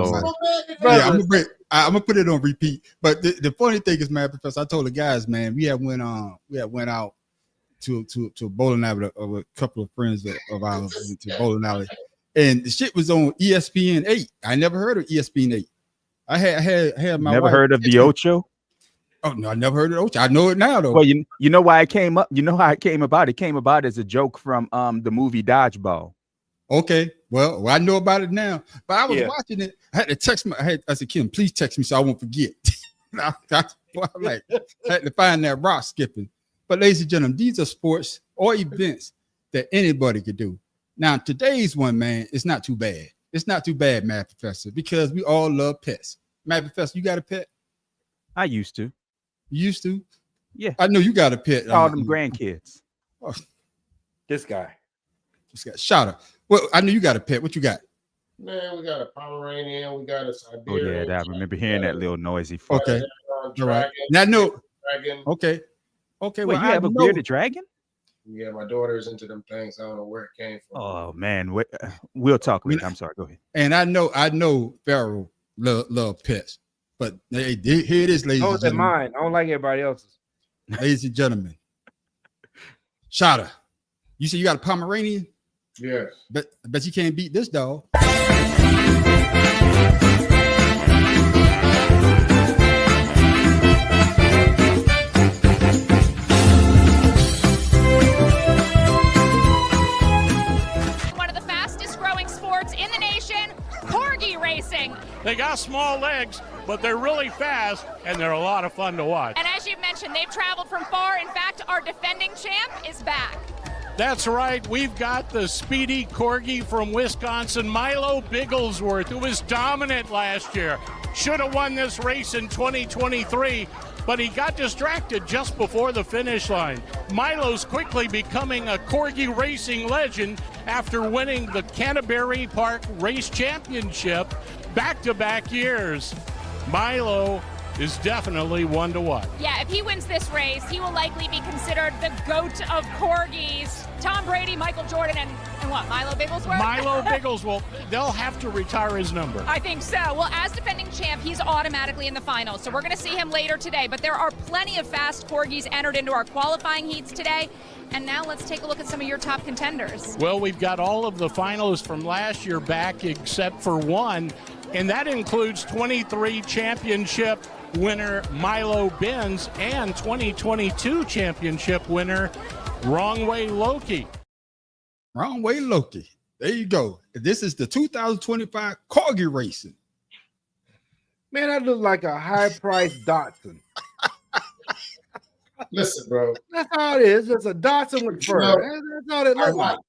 gonna bring. I'm gonna put it on repeat. But the funny thing is, man, Professor, I told the guys, man, we had went out to a bowling alley of a couple of friends of ours to bowling alley, and the shit was on ESPN 8. I never heard of ESPN 8. I had my Never wife heard of the Ocho? Oh no, I never heard of Ocho. I know it now though. Well, you know why it came up? You know how it came about? It came about as a joke from the movie Dodgeball. Okay, well, I know about it now. But I was watching it. I had to text I said, Kim, please text me so I won't forget. I had to find that rock skipping. But ladies and gentlemen, these are sports or events that anybody could do. Now, today's one, man, it's not too bad. It's not too bad, Mad Professor, because we all love pets. Mad Professor, you got a pet? I used to. You used to? Yeah. I know you got a pet. All them grandkids. This guy. Shout out. Well, I know you got a pet. What you got? Man, we got a Pomeranian. We got a Oh Siberian. yeah, I remember hearing that little noisy. Okay. All right. Now, no. Okay. Okay. Wait, Well, you have a bearded dragon? Yeah, my daughter's into them things. I don't know where it came from. Oh man, we'll talk later. I'm sorry. Go ahead. And I know Pharaoh love pets, but here it is, ladies and Oh, it's gentlemen. mine. I don't like everybody else's. Ladies and gentlemen, Shada, you said you got a Pomeranian? Yes. But I bet you can't beat this dog. One of the fastest growing sports in the nation, corgi racing. They got small legs, but they're really fast, and they're a lot of fun to watch. And as you've mentioned, they've traveled from far. In fact, our defending champ is back. That's right. We've got the speedy corgi from Wisconsin, Milo Bigglesworth, who was dominant last year. Should have won this race in 2023, but he got distracted just before the finish line. Milo's quickly becoming a corgi racing legend after winning the Canterbury Park Race Championship back-to-back years. Milo is definitely one to watch. Yeah, if he wins this race, he will likely be considered the GOAT of corgis. Tom Brady, Michael Jordan, and what, Milo Bigglesworth? Milo Bigglesworth, they'll have to retire his number. I think so. Well, as defending champ, he's automatically in the finals, so we're going to see him later today. But there are plenty of fast corgis entered into our qualifying heats today. And now let's take a look at some of your top contenders. Well, we've got all of the finalists from last year back except for one, and that includes 23 championship winner Milo Benz and 2022 championship winner Wrong Way Loki. Wrong Way Loki. There you go. This is the 2025 corgi racing. Man, that look like a high-priced Datsun. Listen, bro. That's all it is. It's a Datsun with fur. That's all it looks like.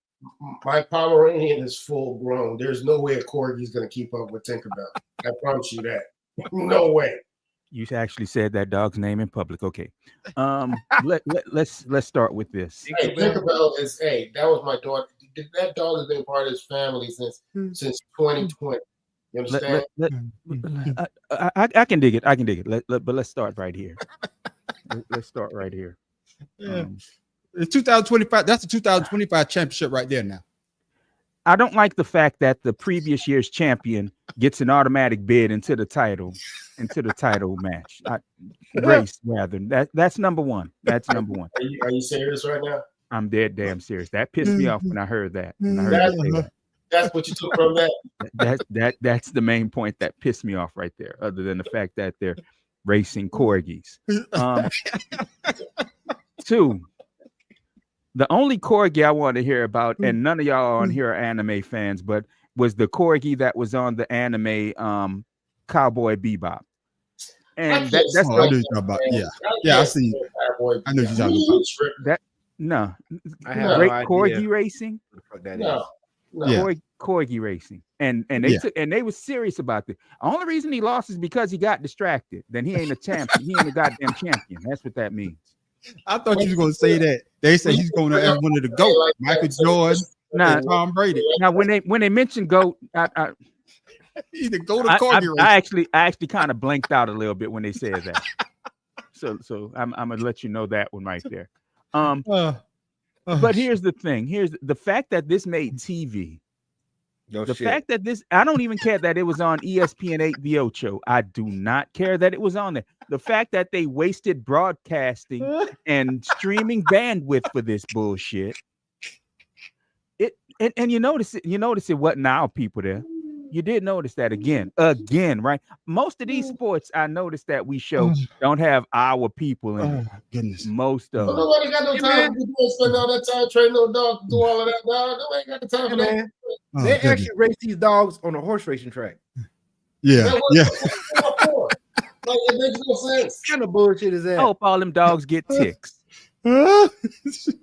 My Pomeranian is full grown. There's no way a corgi is going to keep up with Tinkerbell. I promise you that. No way. You actually said that dog's name in public. Okay. Let's start with this. Hey, Tinkerbell is that was my daughter. That dog has been part of his family since 2020. You understand? I can dig it. I can dig it. But let's start right here. Let's start right here. Yeah. It's 2025. That's the 2025 championship right there now. I don't like the fact that the previous year's champion gets an automatic bid into the title match. Race rather. That's number one. That's number one. Are you serious right now? I'm dead damn serious. That pissed me off when I heard that. That's what you took from that. That's the main point that pissed me off right there. Other than the fact that they're racing corgis. Two. The only corgi I want to hear about, and none of y'all on here are anime fans, but was the corgi that was on the anime Cowboy Bebop. And that's I know you're talking about. Yeah, I see. I know you're talking about. That. No, I have no idea. Corgi racing. No. Corgi racing, and they were serious about it. The only reason he lost is because he got distracted. Then he ain't a champion. He ain't a goddamn champion. That's what that means. I thought you was going to say that. They say he's going to have one of the GOAT, Michael Jordan, Tom Brady. Now, when they mention GOAT, he's the GOAT of corgi racing. I actually kind of blanked out a little bit when they said that. So I'm gonna let you know that one right there. But here's the thing. Here's the fact that this made TV No the shit. fact that I don't even care that it was on ESPN8 The Ocho. I do not care that it was on there. The fact that they wasted broadcasting and streaming bandwidth for this bullshit. And you notice it wasn't our people there. You did notice that again, right? Most of these sports I noticed that we show don't have our people in it. Goodness. Most of them. Nobody got no time to spend all that time training no dog to do all of that, dog. Nobody got the time for that. Man, they actually race these dogs on a horse racing track. Yeah. Like, it makes no sense. What kind of bullshit is that? I hope all them dogs get ticks. Farrell, This is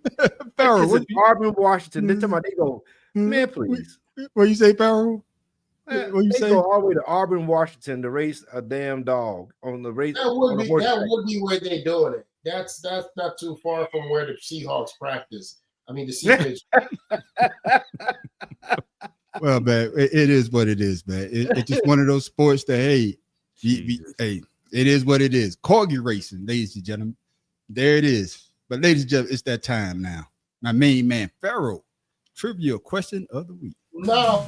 Auburn, Washington. They go, man, please. What you say, Farrell? Man, What you they say? go all the way to Auburn, Washington to race a damn dog on the race. That would be where they doing it. That's not too far from where the Seahawks practice. I mean, the Seahawks. Well, man, it is what it is, man. It's just one of those sports that hey, it is what it is. Corgi racing, ladies and gentlemen. There it is. But ladies and gentlemen, it's that time now. My main man, Farrell. Trivia question of the week. No.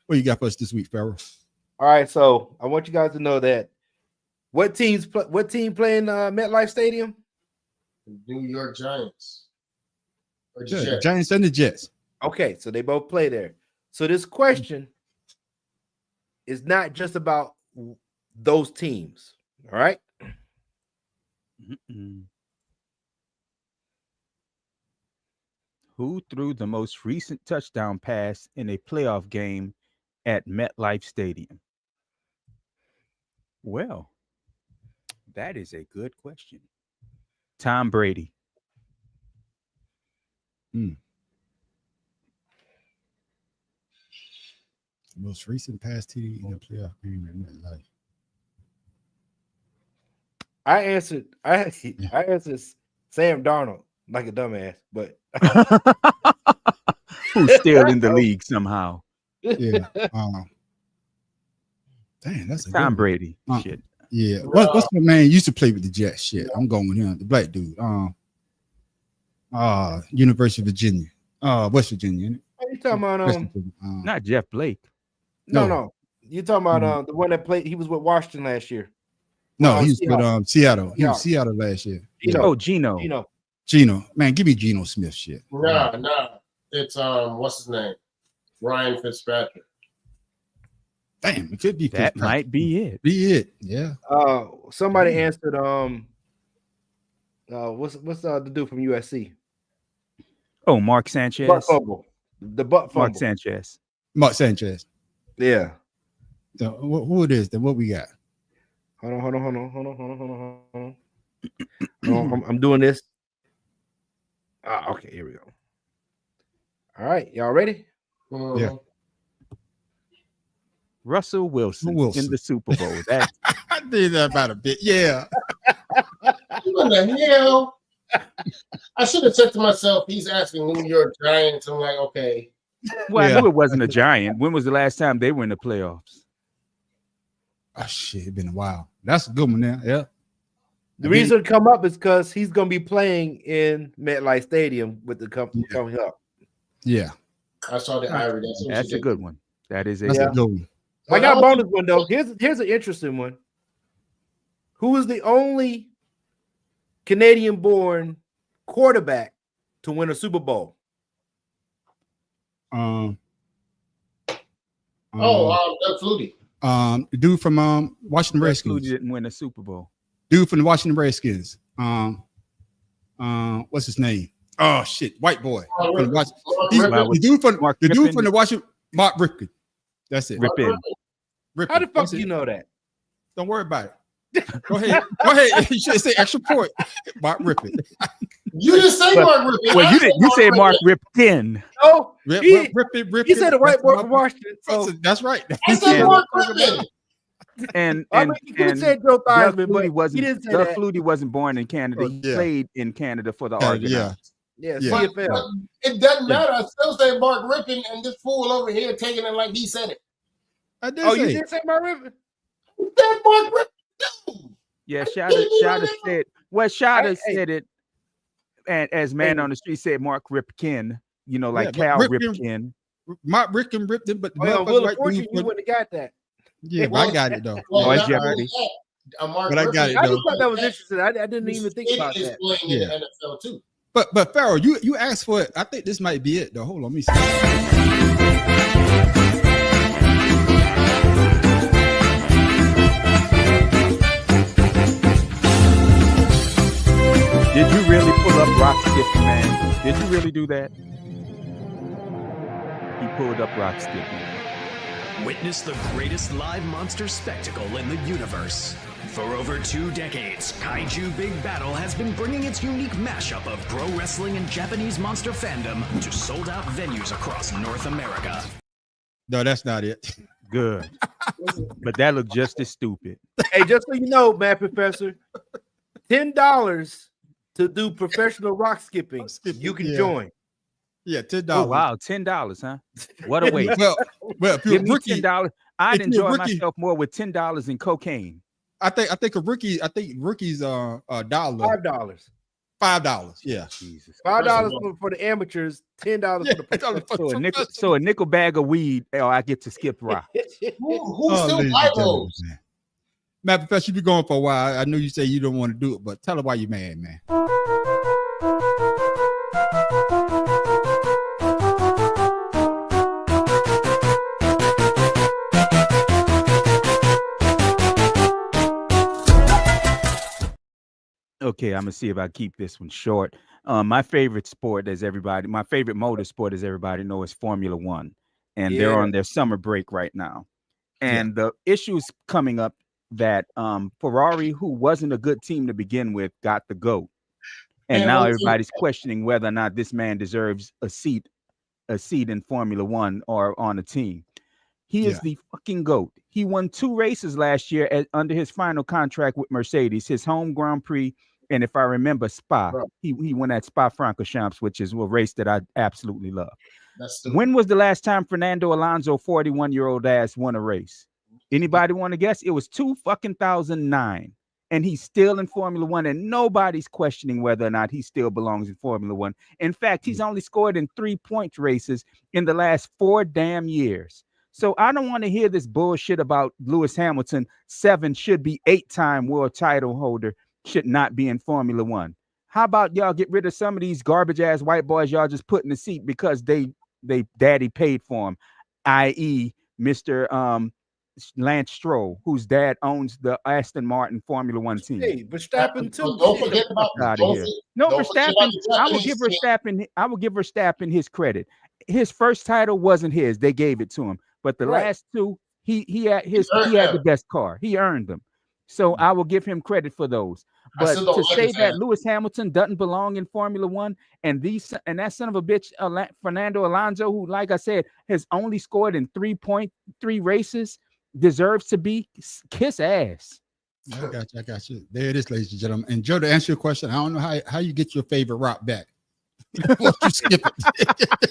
What you got for us this week, Farrell? All right, so I want you guys to know that what team playing MetLife Stadium? New York Giants. Or Yeah, Jets. Giants and the Jets. Okay, so they both play there. So this question is not just about those teams. All right. Who threw the most recent touchdown pass in a playoff game at MetLife Stadium? Well, that is a good question. Tom Brady. Most recent pass TD in the playoff game in MetLife. I answered Sam Darnold like a dumbass, but Who's still in the league somehow? Yeah. Damn, that's a good Tom one. Brady. Shit. Yeah. What's my man used to play with the Jets? Shit. I'm going with him, the black dude. University of Virginia. West Virginia. Isn't it? What you talking about? West Virginia. Not Jeff Blake. No. You talking about the one that played? He was with Washington last year. No, he was with Seattle. He Yeah. was Seattle last year. Oh, Gino. Gino. Man, give me Geno Smith shit. Nah. It's what's his name? Ryan Fitzpatrick. Damn, it could be That Fitzpatrick. might be it. Be it. Yeah. Somebody answered what's the dude from USC? Oh, Mark Sanchez. Butt fumble. The butt fumble. Mark Sanchez. Mark Sanchez. Yeah. So, who it is? Then what we got? Hold on. I'm doing this. Okay, here we go. All right, y'all ready? Yeah. Russell Wilson in the Super Bowl. That I did that about a bit. Yeah. What the hell? I should have said to myself, he's asking New York Giants. I'm like, okay. Well, I knew it wasn't a Giant. When was the last time they were in the playoffs? Oh shit, it's been a while. That's a good one now. Yeah. The reason it come up is because he's gonna be playing in MetLife Stadium with the company coming up. Yeah. I saw the Ivory. That's a good one. That is a That's good a good one. I got a bonus one though. Here's an interesting one. Who is the only Canadian-born quarterback to win a Super Bowl? Doug Flutie. The dude from Washington Flutie Redskins. didn't win a Super Bowl. Dude from the Washington Redskins. What's his name? Oh shit, white boy. From the dude from the Washington, Mark Ripken. That's it. Ripken. How the fuck do you know that? Don't worry about it. Go ahead. Go ahead. You should say extra point. Mark Ripken. You didn't say Mark Ripken. Well, you didn't. You said Mark Ripken. Oh, Ripken. He said the white boy from Washington. So that's right. I said Mark Ripken. And you could have said Joe Doug Theismann, but Flutie wasn't. he didn't say Doug that. Flutie wasn't born in Canada. He played in Canada for the Argonauts. Yeah, Yeah. CFL. But it doesn't matter. I still say Mark Rippon, and this fool over here taking it like he said it. I did Oh, say you it. did say Mark Rippon? That Mark Rippon. Yeah, Shada said. Well, Shada Hey. said it, and as man on the street said, Mark Ripken. You know, like Yeah, Cal but Ripken. Mark Ripken ripped it, but Oh, yeah, motherfuckers Wheel of like Fortune, dude you put- wouldn't have got that. yeah, but I got it though. Well, Oh, it's not only Jeopardy. that, Mark But I got Rippon it, I though. just thought that was interesting. I didn't even think about is that. playing in Yeah. the NFL too. But Pharaoh, you asked for it. I think this might be it though. Hold on, let me see. Did you really pull up Rock Skippy, man? Did you really do that? He pulled up Rock Skippy. Witness the greatest live monster spectacle in the universe. For over 2 decades, Kaiju Big Battel has been bringing its unique mashup of pro wrestling and Japanese monster fandom to sold-out venues across North America. No, that's not it. Good. But that looked just as stupid. Hey, just so you know, Matt Professor, $10 to do professional rock skipping. You can yeah. join. Yeah, $10. Oh, wow, $10, huh? What a waste. Well, if you're Give a me rookie, $10. I'd if you're a enjoy rookie- myself more with $10 in cocaine. I think rookies are $1. $5. $5. Yeah. Jesus. $5 for the amateurs, $10 for the professionals. So a nickel bag of weed, or I get to skip rock. Who still ladies buy and gentlemen, those? man. Matt Professor, you be going for a while. I know you say you don't want to do it, but tell her why you mad, man. Okay, I'm gonna see if I keep this one short. My favorite sport, my favorite motorsport, as everybody knows, is Formula One, and they're Yeah. on their summer break right now. And the issues coming up that Ferrari, who wasn't a good team to begin with, got the GOAT, and Man, now one thing- everybody's questioning whether or not this man deserves a seat in Formula One or on a team. He is the fucking GOAT. He won 2 races last year under his final contract with Mercedes, his home Grand Prix, and if I remember, Spa. He won at Spa-Francorchamps, which is a race that I absolutely love. That's stupid. When was the last time Fernando Alonso, 41-year-old ass, won a race? Anybody want to guess? It was 2009, and he's still in Formula One, and nobody's questioning whether or not he still belongs in Formula One. In fact, he's only scored in 3-point races in the last 4 damn years. So I don't want to hear this bullshit about Lewis Hamilton, 7 should be 8-time world title holder, should not be in Formula One. How about y'all get rid of some of these garbage ass white boys y'all just put in the seat because they daddy paid for them, i.e. Mr. Lance Stroll, whose dad owns the Aston Martin Formula One team. Hey, Verstappen too. Don't forget about Out don't of here. for- No, don't forget Verstappen. about the I will give Japanese Verstappen his credit. His first title wasn't his; they gave it to him. But the Right. last 2, he had he earned had the them. best car. He earned them. So I will give him credit for those. I But still don't to like say his that ass. Lewis Hamilton doesn't belong in Formula One, and that son of a bitch Fernando Alonso, who, like I said, has only scored in 3.3 races, deserves to be kiss ass. I got you. There it is, ladies and gentlemen. And Joe, to answer your question, I don't know how you get your favorite rock back. Once you skip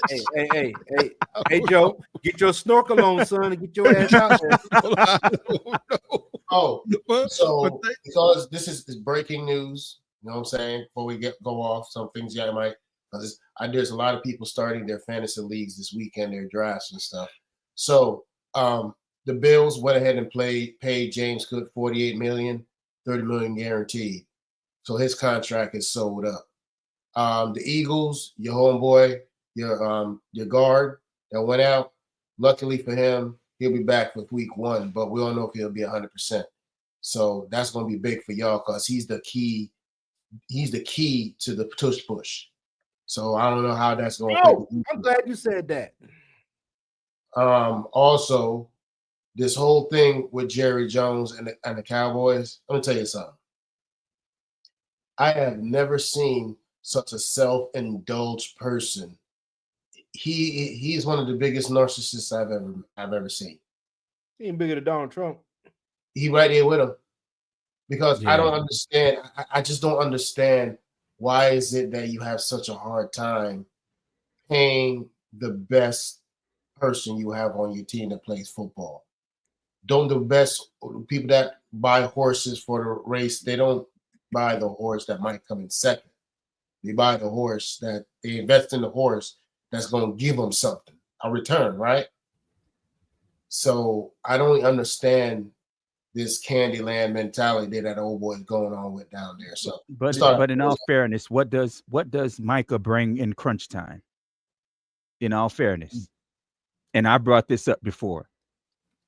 it. Hey, Joe, get your snorkel on, son, and get your ass out there. Oh, so because this is breaking news, you know what I'm saying? Before we go off, some things I might, because there's a lot of people starting their fantasy leagues this weekend, their drafts and stuff. So the Bills went ahead and paid James Cook $48 million, $30 million guaranteed. So his contract is sold up. The Eagles, your homeboy, your guard that went out. Luckily for him, he'll be back with week 1, but we don't know if he'll be 100%. So that's going to be big for y'all because he's the key. He's the key to the push. So I don't know how that's going to. Oh, I'm glad you said that. Also, this whole thing with Jerry Jones and the Cowboys. Let me tell you something. I have never seen such a self-indulged person. He's one of the biggest narcissists I've ever seen. He ain't bigger than Donald Trump. He right there with him. Because I Yeah. don't understand. I just don't understand why is it that you have such a hard time paying the best person you have on your team that plays football? Don't the best people that buy horses for the race, they don't buy the horse that might come in second. They buy the horse that they invest in the horse that's going to give them something, a return, right? So I don't understand this Candyland mentality that old boy is going on with down there. So, but in all fairness, what does Micah bring in crunch time? In all fairness, and I brought this up before,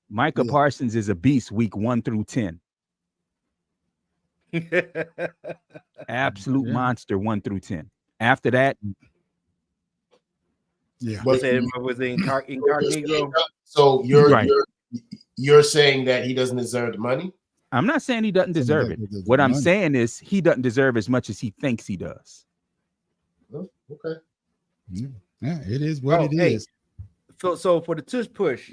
Micah Parsons is a beast week 1 through 10. Absolute monster 1 through 10. After that, Was it incognito? So Right. you're saying that he doesn't deserve the money? I'm not saying he doesn't deserve it. What I'm saying is he doesn't deserve as much as he thinks he does. Oh, okay. Yeah, it is what it is. So for the tush push,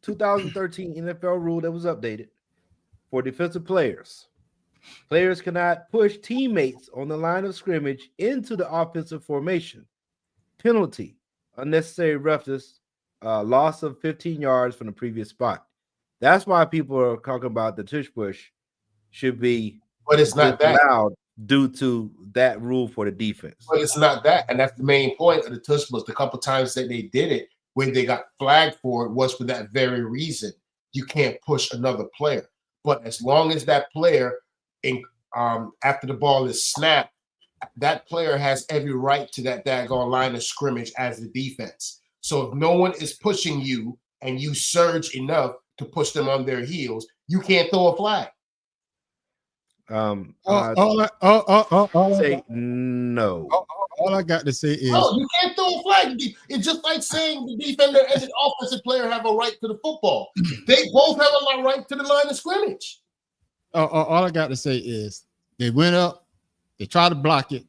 2013 NFL rule that was updated for defensive players. Players cannot push teammates on the line of scrimmage into the offensive formation. Penalty, unnecessary roughness, loss of 15 yards from the previous spot. That's why people are talking about the tush push should be, but it's not that allowed due to that rule for the defense. But it's not that, and that's the main point of the tush push. The couple times that they did it, when they got flagged for it, was for that very reason. You can't push another player, but as long as that player, after the ball is snapped, that player has every right to that daggone line of scrimmage as the defense. So if no one is pushing you and you surge enough to push them on their heels, you can't throw a flag. Say no. All I got to say is, no, you can't throw a flag. It's just like saying the defender and the offensive player have a right to the football. They both have a right to the line of scrimmage. All I got to say is they went up, they try to block it,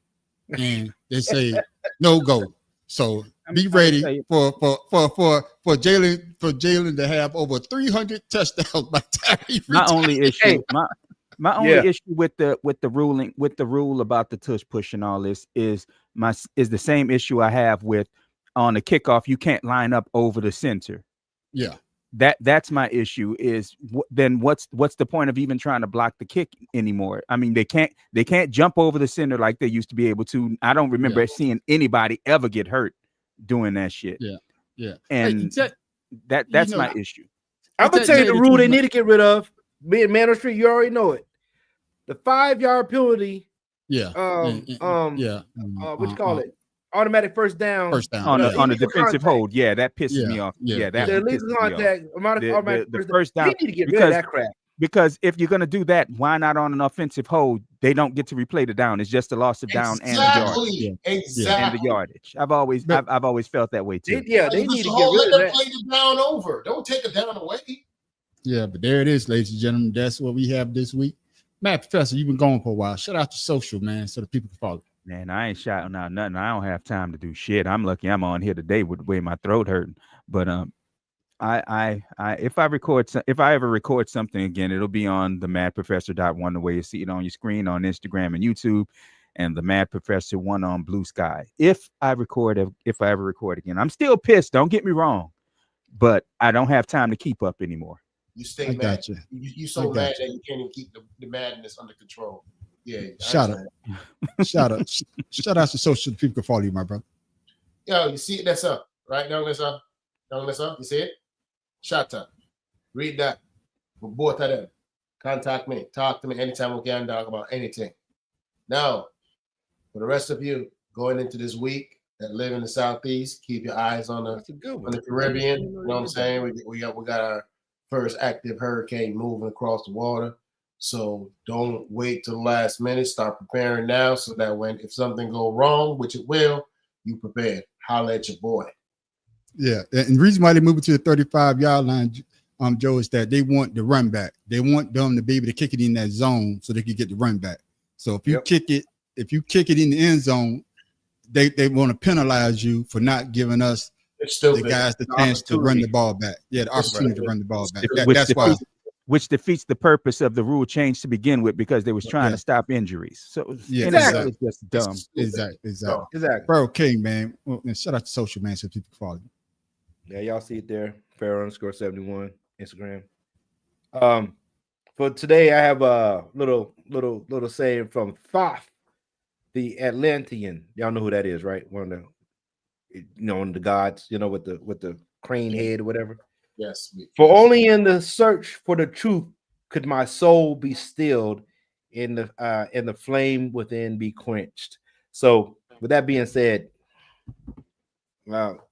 and they say no go. So be ready for Jalen to have over 300 touchdowns by the time he My retires. only issue, my only issue with the rule about the tush push and all this is the same issue I have with on the kickoff. You can't line up over the center. Yeah. That's my issue. Is then what's the point of even trying to block the kick anymore? I mean, they can't jump over the center like they used to be able to. I don't remember seeing anybody ever get hurt doing that shit. Yeah. And that's my issue. I'm gonna tell you the rule they need to get rid of. Being Man on Street, you already know it. The 5-yard penalty. What you call it? Automatic first down. On the defensive hold. Yeah, that pisses me off. Yeah, that the illegal contact. The first down. They need to get rid of that crap. Because if you're gonna do that, why not on an offensive hold? They don't get to replay the down. It's just a loss of down and the yardage. And the yardage. I've always felt that way too. They need to get rid of that. Play the down over. Don't take it down away. Yeah, but there it is, ladies and gentlemen. That's what we have this week. Matt Professor, you've been going for a while. Shout out to social, man, so the people can follow. Man, I ain't shouting out nothing. I don't have time to do shit. I'm lucky I'm on here today with the way my throat hurting. But if I ever record something again, it'll be on the Mad Professor .1, the way you see it on your screen on Instagram and YouTube, and the Mad Professor 1 on Blue Sky. If I ever record again, I'm still pissed. Don't get me wrong, but I don't have time to keep up anymore. You stay mad. Got you. You so mad that you can't even keep the madness under control. Yeah. Shout out to social. People can follow you, my brother. Yo, you see it? That's up. Right? Don't listen up. You see it? Shout out. Read that. For both of them. Contact me. Talk to me anytime we can talk about anything. Now, for the rest of you going into this week that live in the Southeast, keep your eyes on the Caribbean. You know what I'm saying? We got our first active hurricane moving across the water. So don't wait till the last minute. Start preparing now so that if something go wrong, which it will, you prepared. Holla at your boy. Yeah, and the reason why they moved it to the 35-yard line, Joe, is that they want the run back. They want them to be able to kick it in that zone so they can get the run back. So if you kick it in the end zone, they want to penalize you for not giving us the guys the chance to run the ball back. Yeah, the opportunity to run the ball back. That's why. which defeats the purpose of the rule change to begin with, because they was trying to stop injuries. So Yeah, exactly. It's just dumb. Exactly. Bro, King, man. Well, and shout out to social, man, so people follow you. Yeah, y'all see it there. Pharaoh_71 Instagram. For today, I have a little saying from Thoth, the Atlantean. Y'all know who that is, right? One of one of the gods, with the crane head or whatever. Yes. For only in the search for the truth could my soul be stilled, in the flame within be quenched. So, with that being said,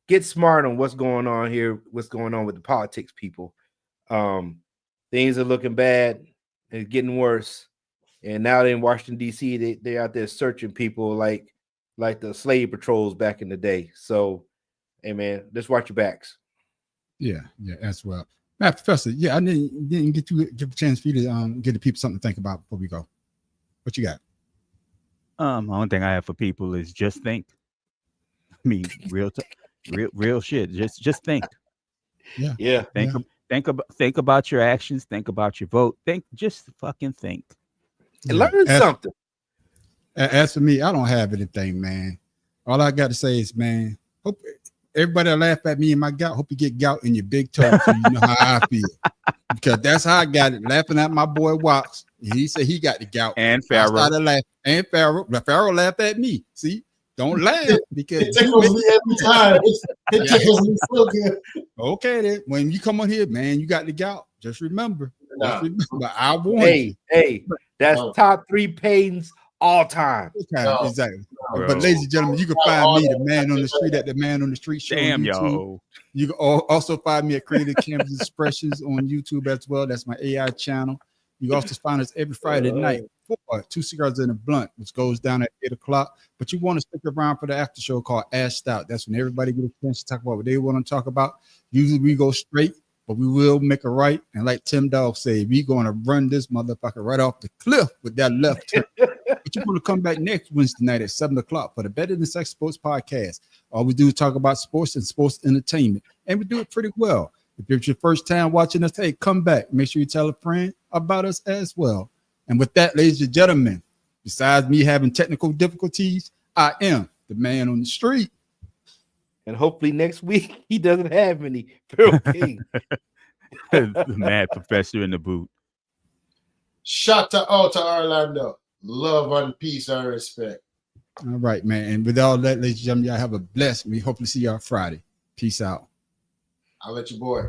get smart on what's going on here, what's going on with the politics, people. Things are looking bad. It's getting worse. And now in Washington, D.C., they're out there searching people like the slave patrols back in the day. So, hey, man, just watch your backs. Yeah, as well. Matt, Professor, I didn't give a chance for you to give the people something to think about before we go. What you got? The only thing I have for people is just think. I mean, real shit. Just think. Yeah. Think about your actions. Think about your vote. Just fucking think. Learn something. As for me, I don't have anything, man. All I got to say is, man, hope everybody will laugh at me and my gout. Hope you get gout in your big toe, so you know how I feel. Because that's how I got it. Laughing at my boy Watts. He said he got the gout. And Pharaoh. I started laughing. And Pharaoh. Pharaoh laughed at me. See? Don't laugh because it tickles me every time. It tickles me so good. Okay, then when you come on here, man, you got the gout. Just remember. I want Hey, that's top 3 pains all time. Exactly. But ladies and gentlemen, you can find me, the man on the street, at the Man on the Street show. Damn, on YouTube. yo. You can also find me at Creative Canvas Expressions on YouTube as well. That's my AI channel. You can also find us every Friday night for 2 Cigars and a Blunt, which goes down at 8 o'clock. But you want to stick around for the after show called Ashed Out. That's when everybody gets a chance to talk about what they want to talk about. Usually we go straight, but we will make a right. And like Tim Dog said, we're going to run this motherfucker right off the cliff with that left turn. But you're going to come back next Wednesday night at 7 o'clock for the Better Than Sex Sports podcast. All we do is talk about sports and sports entertainment. And we do it pretty well. If it's your first time watching us, hey, come back. Make sure you tell a friend about us as well. And with that, ladies and gentlemen, besides me having technical difficulties, I am the man on the street. And hopefully next week he doesn't have any. Pharaoh King. The Mad Professor in the boot. Shout out to Orlando. Love and peace and respect. All right, man. And with all that, ladies and gentlemen, y'all have a blessed. We hopefully see y'all Friday. Peace out. I'll let you boy.